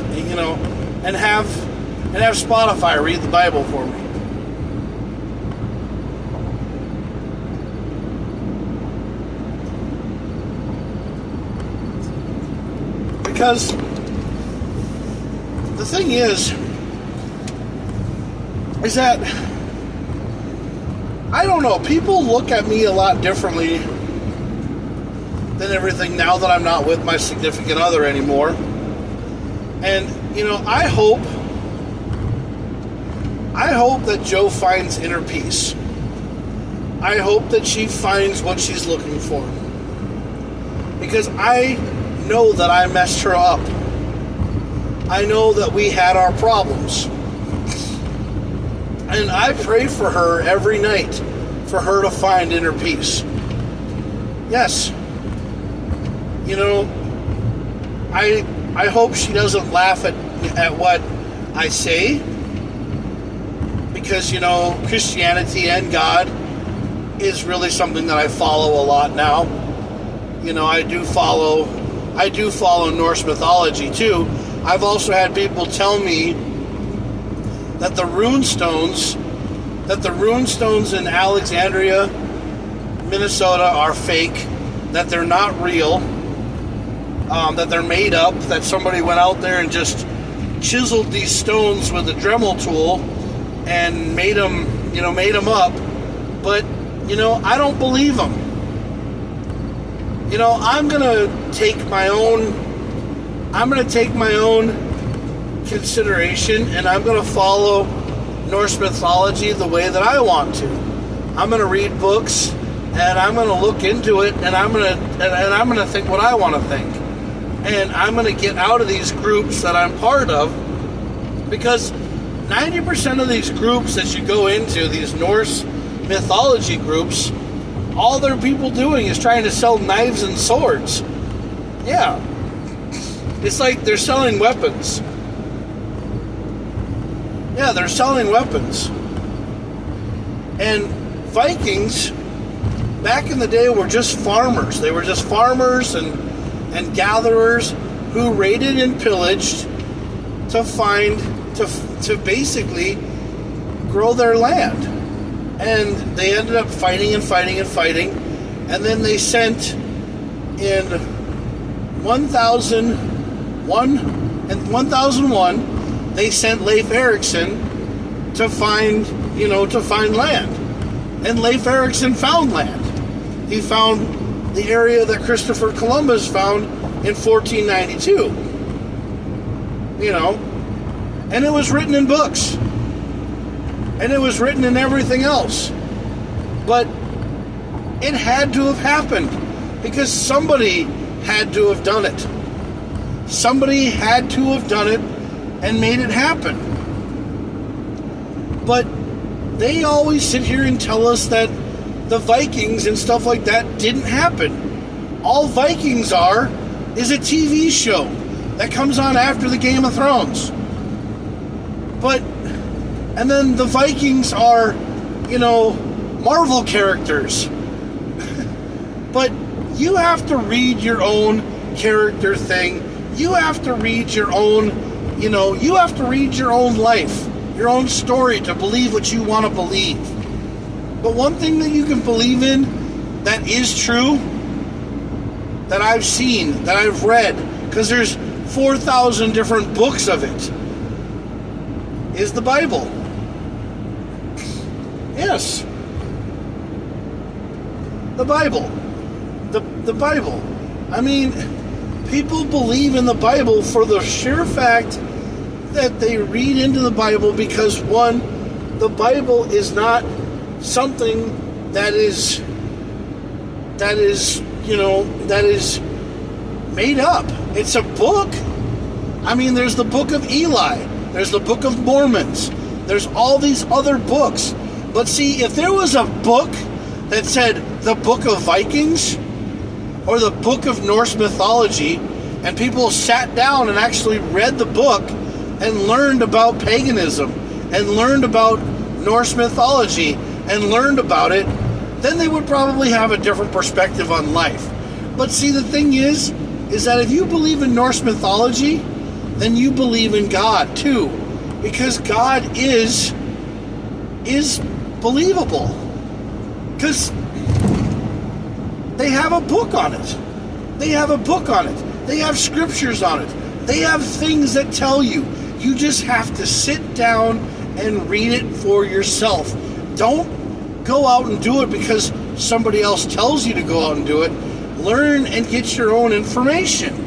Speaker 1: and have Spotify read the Bible for me. Because the thing is that, I don't know, people look at me a lot differently than everything now that I'm not with my significant other anymore. And, I hope that Joe finds inner peace. I hope that she finds what she's looking for. Because I know that I messed her up. I know that we had our problems. And I pray for her every night for her to find inner peace. Yes. I hope she doesn't laugh at what I say, because, Christianity and God is really something that I follow a lot now. I do follow Norse mythology too. I've also had people tell me that the rune stones in Alexandria, Minnesota are fake, that they're not real, that they're made up, that somebody went out there and just chiseled these stones with a Dremel tool and made them up. But, I don't believe them. I'm going to take my own consideration, and I'm going to follow Norse mythology the way that I want to. I'm going to read books, and I'm going to look into it, and I'm going to think what I want to think. And I'm going to get out of these groups that I'm part of, because 90% of these groups that you go into, these Norse mythology groups, all they're people doing is trying to sell knives and swords. Yeah. It's like they're selling weapons. Yeah, they're selling weapons. And Vikings, back in the day, were just farmers. They were just farmers and gatherers who raided and pillaged to basically grow their land. And they ended up fighting and fighting and fighting. And then they sent in 1001, they sent Leif Erikson to find land. And Leif Erikson found land. He found the area that Christopher Columbus found in 1492. And it was written in books. And it was written in everything else. But it had to have happened, because somebody had to have done it. Somebody had to have done it and made it happen. But they always sit here and tell us that the Vikings and stuff like that didn't happen. All Vikings is a TV show that comes on after the Game of Thrones. And then the Vikings are, Marvel characters. But you have to read your own character thing. You have to read your own, you have to read your own life, your own story to believe what you want to believe. But one thing that you can believe in that is true, that I've seen, that I've read, because there's 4,000 different books of it, is the Bible. Yes. The Bible. The Bible. I mean, people believe in the Bible for the sheer fact that they read into the Bible, because, one, the Bible is not something that is made up. It's a book I mean, there's the Book of Eli. There's the Book of Mormons. There's all these other books. But see, if there was a book that said the Book of Vikings or the Book of Norse Mythology, and people sat down and actually read the book and learned about paganism and learned about Norse mythology and learned about it, then they would probably have a different perspective on life. But see, the thing is that if you believe in Norse mythology, then you believe in God too, because God is believable, because they have a book on it. They have a book on it. They have scriptures on it. They have things that tell you. You just have to sit down and read it for yourself. Don't go out and do it because somebody else tells you to go out and do it. Learn and get your own information.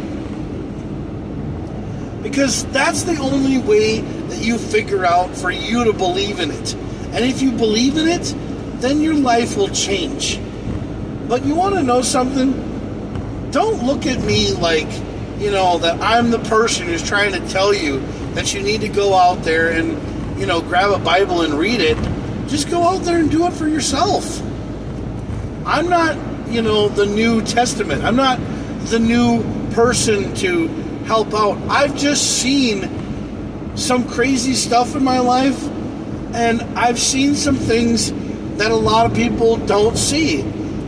Speaker 1: Because that's the only way that you figure out for you to believe in it. And if you believe in it, then your life will change. But you want to know something? Don't look at me like, that I'm the person who's trying to tell you that you need to go out there and, grab a Bible and read it. Just go out there and do it for yourself. I'm not, the New Testament. I'm not the new person to help out. I've just seen some crazy stuff in my life, and I've seen some things that a lot of people don't see.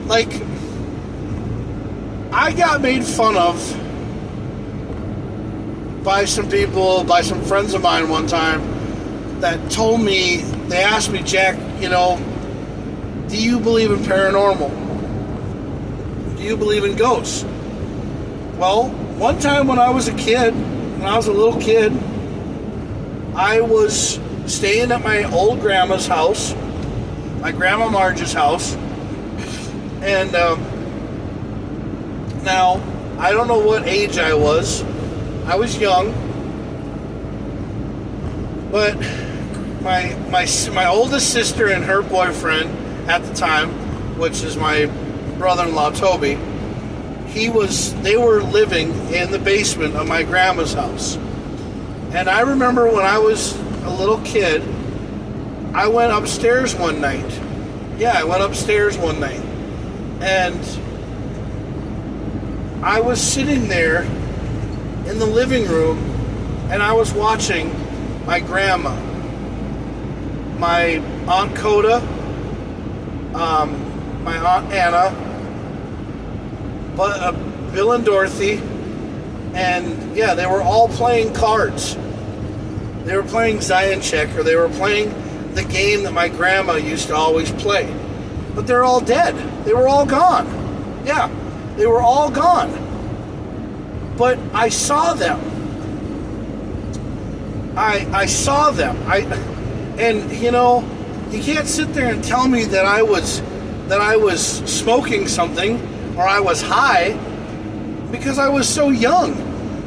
Speaker 1: Like, I got made fun of by some people, by some friends of mine one time, that told me, they asked me, Jack, do you believe in paranormal? Do you believe in ghosts? Well, one time when I was a little kid, I was staying at my old grandma's house, my grandma Marge's house, and now, I don't know what age I was. I was young, but my oldest sister and her boyfriend at the time, which is my brother-in-law Toby, they were living in the basement of my grandma's house. And I remember when I was a little kid, I went upstairs one night. Yeah, I went upstairs one night. And I was sitting there in the living room, and I was watching my grandma, my Aunt Coda, my Aunt Anna, Bill and Dorothy, and yeah, they were all playing cards. They were playing Zion Check, or they were playing the game that my grandma used to always play. But they're all dead. They were all gone. Yeah, they were all gone. But I saw them. I saw them. You can't sit there and tell me that I was smoking something or I was high, because I was so young.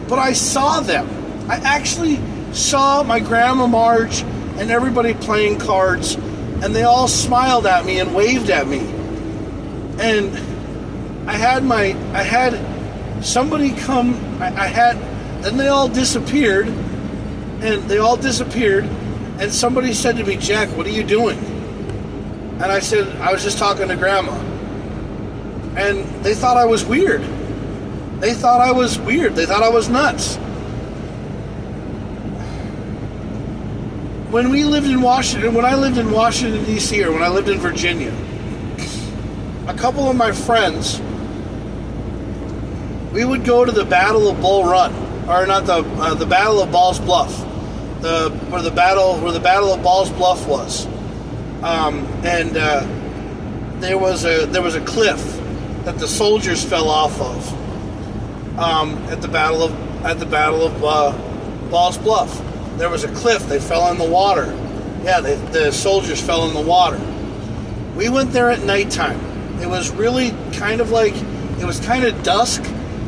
Speaker 1: But I saw them. I actually saw my grandma Marge and everybody playing cards, and they all smiled at me and waved at me. And I had somebody come, then they all disappeared, and somebody said to me, Jack, what are you doing? And I said, I was just talking to Grandma. And they thought I was weird. They thought I was nuts. When I lived in Washington, D.C., or when I lived in Virginia, a couple of my friends, we would go to the Battle of Bull Run, or not the Battle of Ball's Bluff, where the Battle of Ball's Bluff was, and there was a cliff that the soldiers fell off of at the Battle of Ball's Bluff. There was a cliff. They fell in the water. Yeah, the soldiers fell in the water. We went there at nighttime. It was really kind of dusk,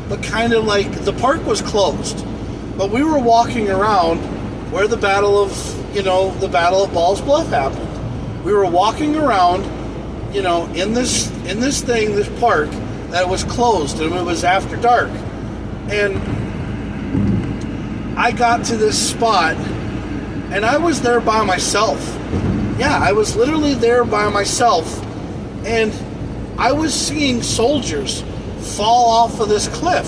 Speaker 1: but kind of like the park was closed. But we were walking around where the Battle of Ball's Bluff happened. We were walking around, in this park that was closed, and it was after dark. And I got to this spot, and I was there by myself. Yeah, I was literally there by myself, and I was seeing soldiers fall off of this cliff,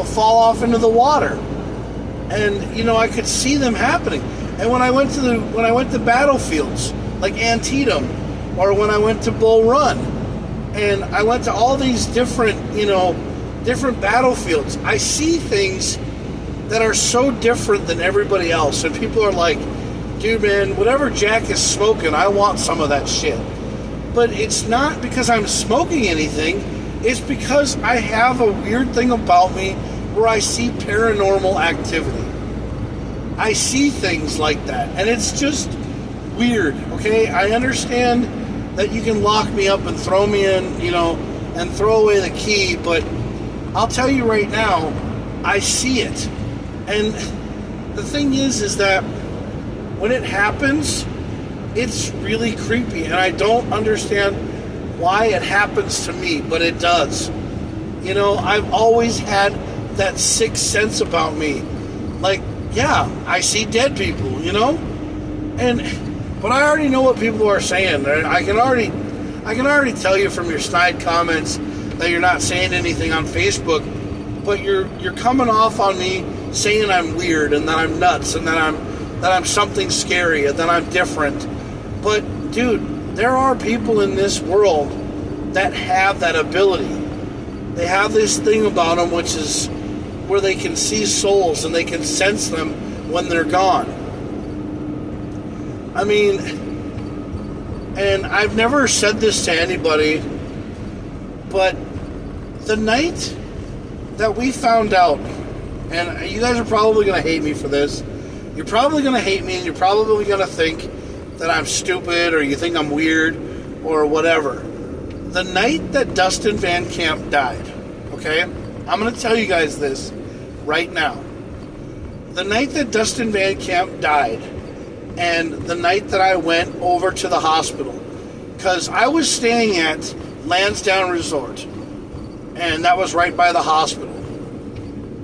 Speaker 1: fall off into the water, and I could see them happening. And when I went to battlefields like Antietam, or when I went to Bull Run, and I went to all these different battlefields, I see things that are so different than everybody else, and people are like, dude, man, whatever Jack is smoking, I want some of that shit. But it's not because I'm smoking anything, it's because I have a weird thing about me where I see paranormal activity. I see things like that, and it's just weird, okay? I understand that you can lock me up and throw me in, and throw away the key, but I'll tell you right now, I see it. And the thing is that when it happens, it's really creepy, and I don't understand why it happens to me, but it does. I've always had that sixth sense about me. Like, yeah, I see dead people, but I already know what people are saying. I can already tell you from your snide comments that you're not saying anything on Facebook, but you're coming off on me saying I'm weird and that I'm nuts and that I'm something scary and that I'm different. But dude, there are people in this world that have that ability. They have this thing about them, which is where they can see souls and they can sense them when they're gone. I mean, and I've never said this to anybody, but the night that we found out, and you guys are probably going to hate me for this, you're probably going to hate me and you're probably going to think that I'm stupid or you think I'm weird or whatever. The night that Dustin Van Camp died, okay? I'm going to tell you guys this right now. The night that Dustin Van Camp died and the night that I went over to the hospital, because I was staying at Lansdowne Resort, and that was right by the hospital.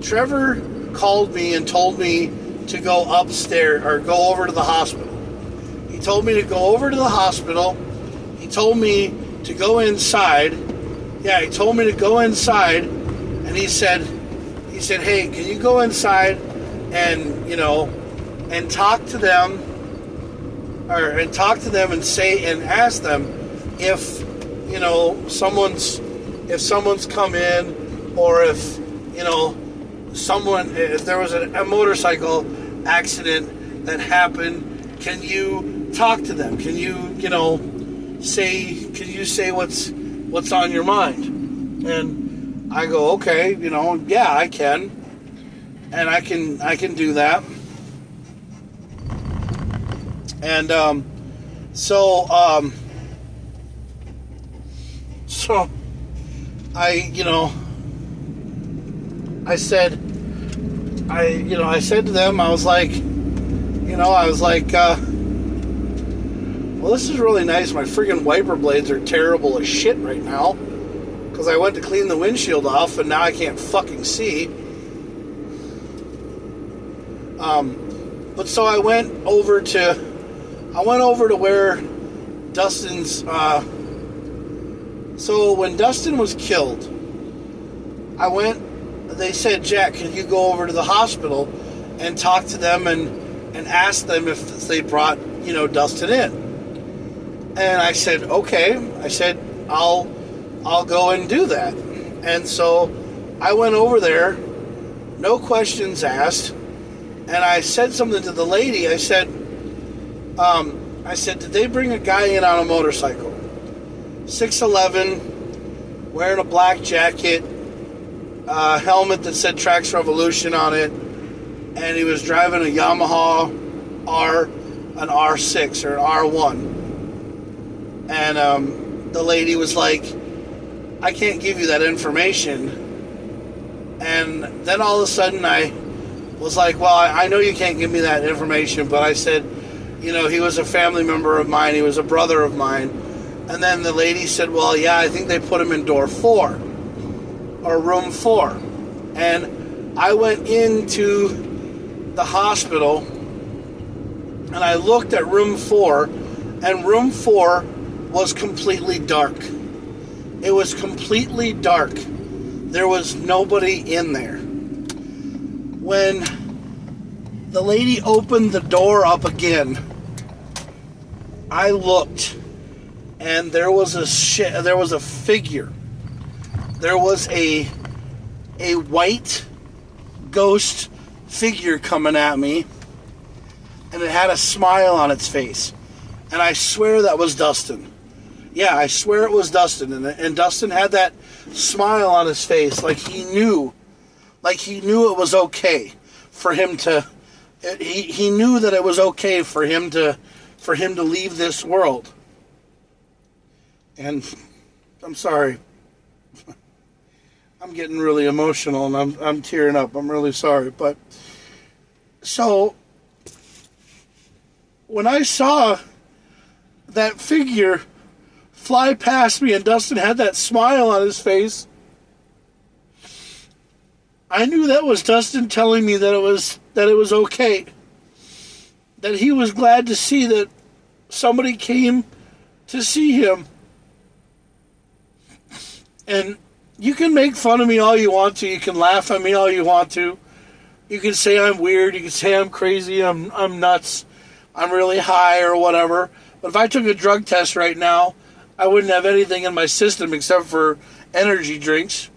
Speaker 1: Trevor called me and told me to go upstairs or go over to the hospital. He told me to go over to the hospital. He told me to go inside. Yeah, he told me to go inside, and he said, hey, can you go inside and, and talk to them, and say and ask them if, someone's come in, or if, if there was a motorcycle accident that happened, can you talk to them? Can you say what's on your mind? And I go, okay, yeah, I can. And I can do that. And so I said to them, I was like, well, this is really nice. My friggin' wiper blades are terrible as shit right now, because I went to clean the windshield off and now I can't fucking see. But so I went over to where Dustin's, so when Dustin was killed, they said, Jack, can you go over to the hospital and talk to them and ask them if they brought, Dustin in? And I said, okay. I said, I'll go and do that. And so I went over there, no questions asked, and I said something to the lady. I said, did they bring a guy in on a motorcycle? 6'11", wearing a black jacket, helmet that said Trax Revolution on it, and he was driving a Yamaha an R6 or an R1. And the lady was like, I can't give you that information. And then all of a sudden I was like, well, I know you can't give me that information, but I said, he was a family member of mine, he was a brother of mine. And then the lady said, well, yeah, I think they put him in door 4 or room 4. And I went into the hospital, and I looked at room 4, and room 4 was completely dark. It was completely dark. There was nobody in there. When the lady opened the door up again, I looked, and there was a figure. There was a white ghost figure coming at me, and it had a smile on its face. And I swear that was Dustin. Yeah, I swear it was Dustin. And Dustin had that smile on his face, like he knew it was okay for him to. He knew that it was okay for him to leave this world. And I'm sorry. I'm getting really emotional, and I'm tearing up. I'm really sorry, but so when I saw that figure fly past me and Dustin had that smile on his face, I knew that was Dustin telling me that it was okay. That he was glad to see that somebody came to see him. And you can make fun of me all you want to. You can laugh at me all you want to. You can say I'm weird. You can say I'm crazy. I'm nuts. I'm really high or whatever. But if I took a drug test right now, I wouldn't have anything in my system except for energy drinks.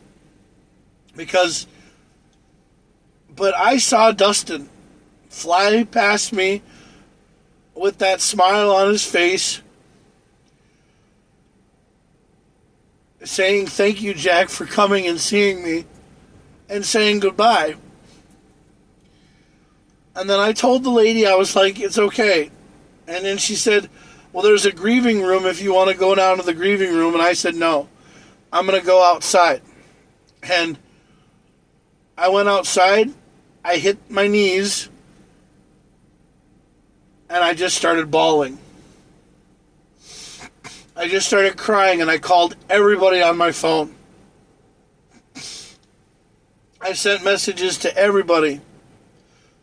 Speaker 1: But I saw Dustin fly past me with that smile on his face, saying, "Thank you, Jack, for coming and seeing me," and saying goodbye. And then I told the lady, I was like, "It's okay." And then she said, "Well, there's a grieving room if you want to go down to the grieving room." And I said, "No, I'm going to go outside." And I went outside, I hit my knees, and I just started bawling. I just started crying, and I called everybody on my phone. I sent messages to everybody,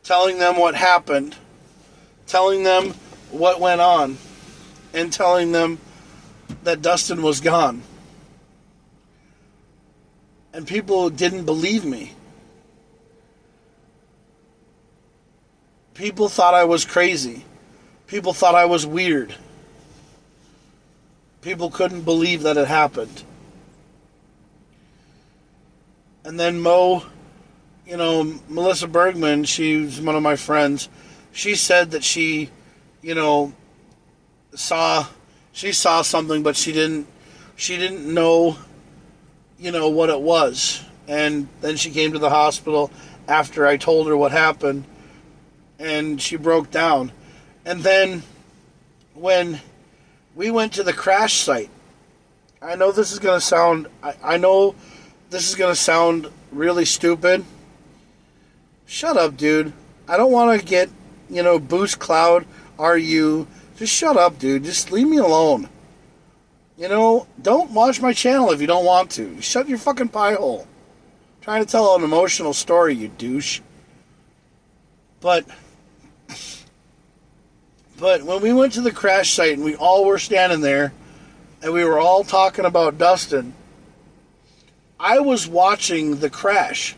Speaker 1: telling them what happened, telling them what went on, and telling them that Dustin was gone. And people didn't believe me. People thought I was crazy. People thought I was weird. People couldn't believe that it happened. And then Melissa Bergman, she's one of my friends, she said that she saw something, but she didn't know, what it was. And then she came to the hospital after I told her what happened, and she broke down. And then when we went to the crash site, I know this is going to sound really stupid. Shut up, dude. I don't want to get, boost cloud, just shut up, dude. Just leave me alone. Don't watch my channel if you don't want to. Shut your fucking pie hole. I'm trying to tell an emotional story, you douche. But when we went to the crash site and we all were standing there and we were all talking about Dustin, I was watching the crash.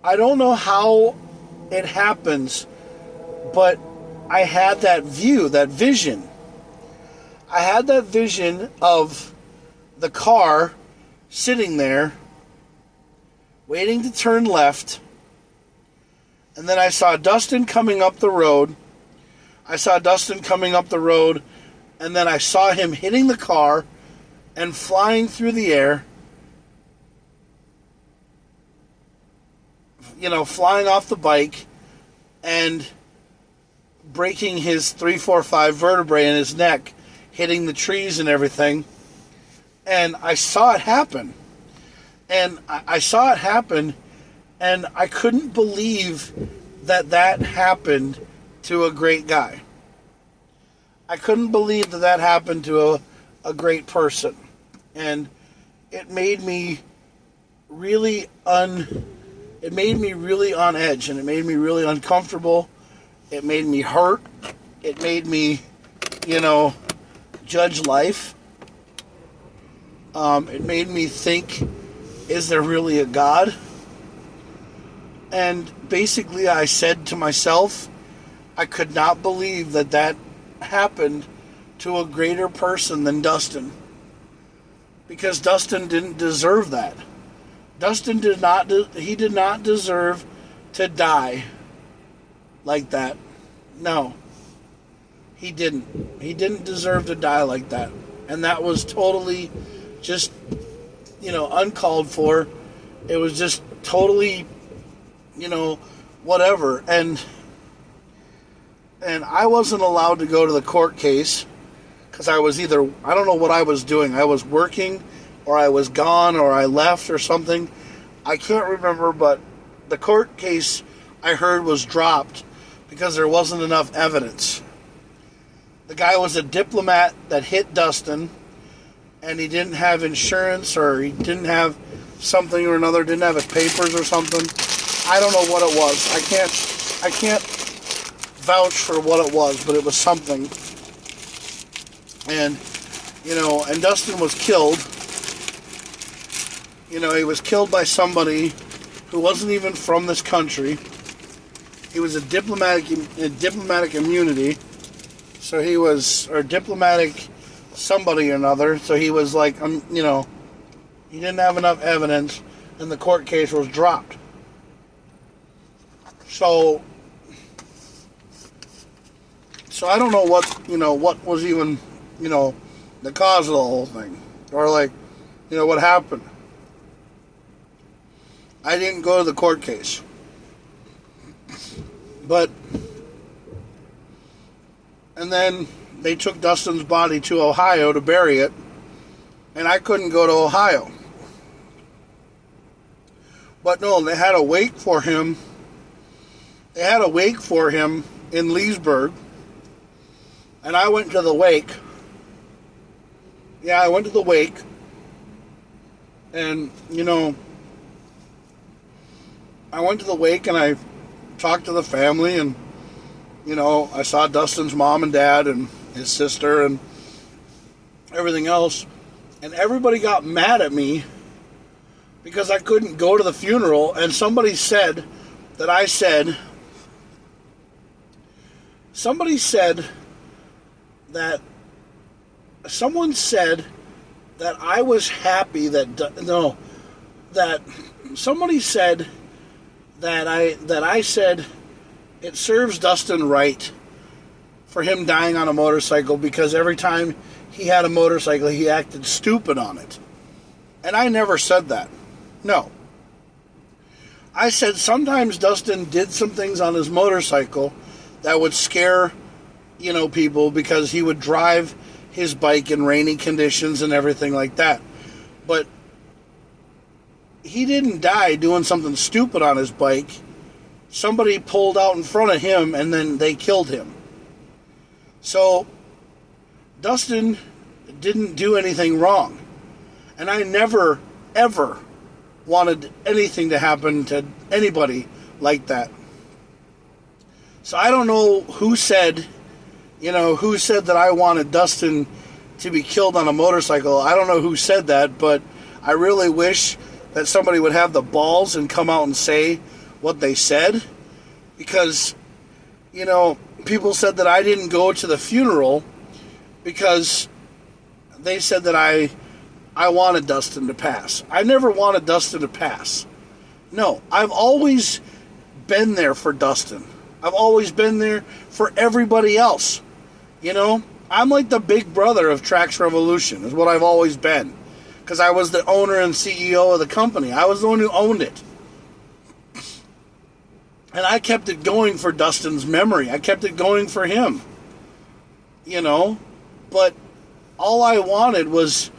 Speaker 1: I don't know how it happens, but I had that vision. I had that vision of the car sitting there, waiting to turn left. And then I saw Dustin coming up the road. And then I saw him hitting the car and flying through the air. Flying off the bike and breaking his 3, 4, 5 vertebrae in his neck, hitting the trees and everything. And I saw it happen. And and I couldn't believe that happened to a great guy. I couldn't believe that happened to a great person. And it made me really it made me really on edge, and it made me really uncomfortable. It made me hurt. It made me, judge life. It made me think, is there really a God? And basically I said to myself, I could not believe that happened to a greater person than Dustin. Because Dustin didn't deserve that. Dustin did not deserve to die like that. No. He didn't. He didn't deserve to die like that. And that was totally just, uncalled for. It was just totally, whatever. And I wasn't allowed to go to the court case because I was either, I don't know what I was doing. I was working, or I was gone, or I left or something. I can't remember, but the court case I heard was dropped because there wasn't enough evidence. The guy was a diplomat that hit Dustin, and he didn't have insurance, or he didn't have something or another, didn't have his papers or something. I don't know what it was. I can't vouch for what it was, but it was something. And, and Dustin was killed. He was killed by somebody who wasn't even from this country. He was a diplomatic immunity. So he was, or diplomatic somebody or another. So he was like, he didn't have enough evidence, and the court case was dropped. So I don't know what was even, the cause of the whole thing. Or what happened. I didn't go to the court case. And then they took Dustin's body to Ohio to bury it, and I couldn't go to Ohio. But no, they had a wake for him. They had a wake for him in Leesburg, and I went to the wake. Yeah, I went to the wake, and, I went to the wake, and I talked to the family, and, I saw Dustin's mom and dad and his sister and everything else, and everybody got mad at me because I couldn't go to the funeral, and somebody said that someone said that I was happy somebody said that I said it serves Dustin right for him dying on a motorcycle because every time he had a motorcycle, he acted stupid on it. And I never said that. No. I said sometimes Dustin did some things on his motorcycle that would scare, people because he would drive his bike in rainy conditions and everything like that. But he didn't die doing something stupid on his bike. Somebody pulled out in front of him and then they killed him. So Dustin didn't do anything wrong. And I never, ever wanted anything to happen to anybody like that. So I don't know who said that I wanted Dustin to be killed on a motorcycle. I don't know who said that, but I really wish that somebody would have the balls and come out and say what they said. Because, people said that I didn't go to the funeral because they said that I wanted Dustin to pass. I never wanted Dustin to pass. No, I've always been there for Dustin. I've always been there for everybody else. I'm like the big brother of Trax Revolution, is what I've always been. Because I was the owner and CEO of the company. I was the one who owned it. And I kept it going for Dustin's memory. I kept it going for him. But all I wanted was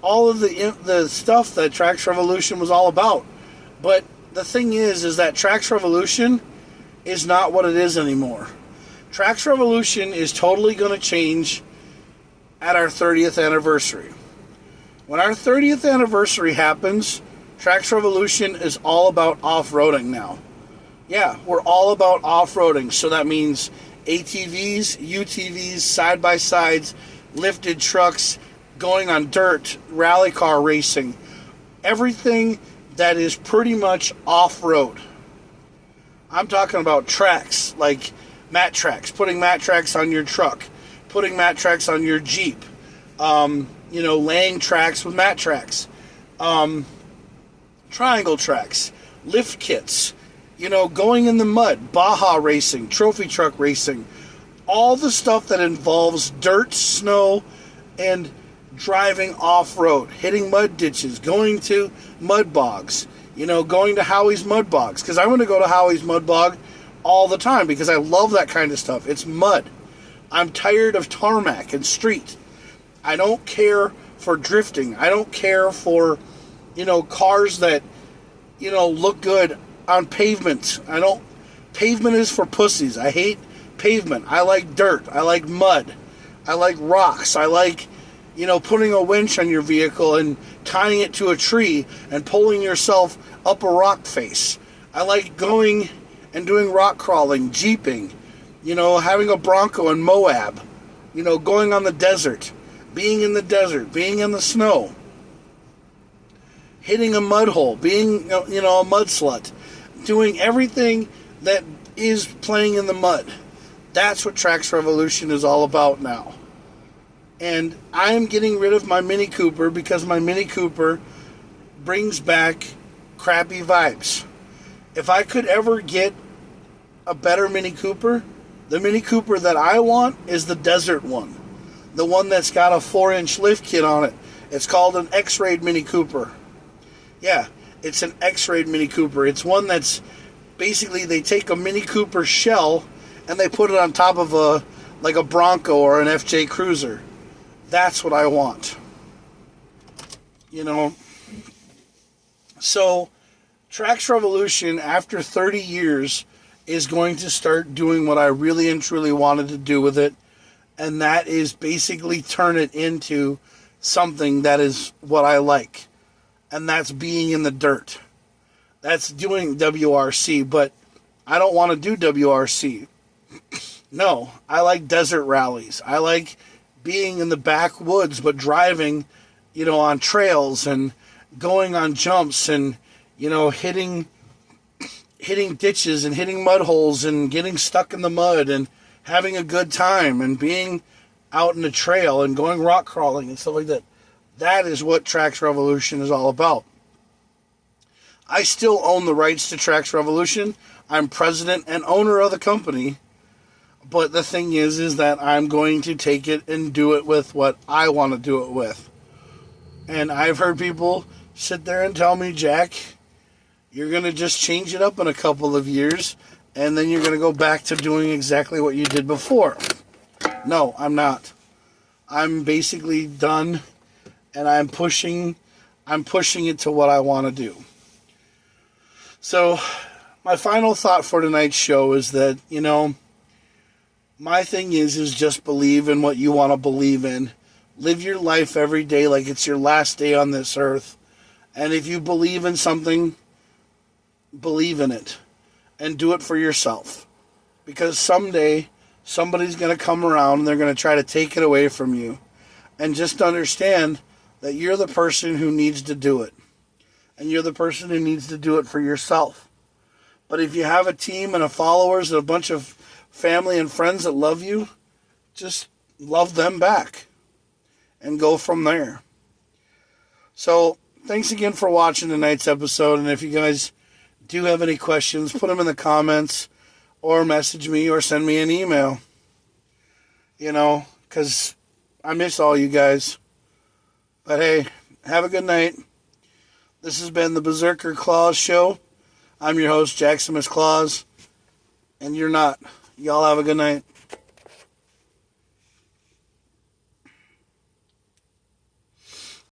Speaker 1: all of the stuff that Trax Revolution was all about. But the thing is that Trax Revolution is not what it is anymore. Trax Revolution is totally going to change at our 30th anniversary. When our 30th anniversary happens, Trax Revolution is all about off-roading now. Yeah, we're all about off-roading. So that means ATVs, UTVs, side-by-sides, lifted trucks, going on dirt, rally car racing. Everything that is pretty much off-road. I'm talking about tracks, like mat tracks, putting mat tracks on your truck, putting mat tracks on your Jeep, laying tracks with mat tracks, triangle tracks, lift kits, going in the mud, Baja racing, trophy truck racing, all the stuff that involves dirt, snow, and driving off-road, hitting mud ditches, going to mud bogs, going to Howie's mud bogs, because I'm going to go to Howie's mud bog all the time because I love that kind of stuff. It's mud. I'm tired of tarmac and street. I don't care for drifting. I don't care for, cars that, look good on pavement. Pavement is for pussies. I hate pavement. I like dirt. I like mud. I like rocks. I like, putting a winch on your vehicle and tying it to a tree and pulling yourself up a rock face. I like going and doing rock crawling, jeeping, having a Bronco in Moab, going on the desert, being in the snow, hitting a mud hole, being, a mud slut, doing everything that is playing in the mud. That's what Trax Revolution is all about now. And I am getting rid of my Mini Cooper because my Mini Cooper brings back crappy vibes. If I could ever get a better Mini Cooper, the Mini Cooper that I want is the desert one. The one that's got a 4-inch lift kit on it. It's called an X-Rayed Mini Cooper. Yeah, it's an X-Rayed Mini Cooper. It's one that's basically they take a Mini Cooper shell and they put it on top of a Bronco or an FJ Cruiser. That's what I want. So Trax Revolution, after 30 years, is going to start doing what I really and truly wanted to do with it. And that is basically turn it into something that is what I like. And that's being in the dirt. That's doing WRC, but I don't want to do WRC. No, I like desert rallies. I like being in the backwoods, but driving, on trails and going on jumps and, hitting ditches and hitting mud holes and getting stuck in the mud and having a good time and being out in the trail and going rock crawling and stuff like that. That is what Trax Revolution is all about. I still own the rights to Trax Revolution. I'm president and owner of the company. But the thing is that I'm going to take it and do it with what I want to do it with. And I've heard people sit there and tell me, Jack, you're going to just change it up in a couple of years, and then you're going to go back to doing exactly what you did before. No, I'm not. I'm basically done, and I'm pushing it to what I want to do. So, my final thought for tonight's show is that, my thing is just believe in what you want to believe in. Live your life every day like it's your last day on this earth. And if you believe in something, believe in it. And do it for yourself. Because someday, somebody's going to come around and they're going to try to take it away from you. And just understand that you're the person who needs to do it. And you're the person who needs to do it for yourself. But if you have a team and followers and a bunch of family and friends that love you, just love them back and go from there. So, thanks again for watching tonight's episode, and if you guys do have any questions, put them in the comments or message me or send me an email. Because I miss all you guys. But hey, have a good night. This has been the Berserker Claus Show. I'm your host, Jaxamous Claus, and you're not. Y'all have a good night.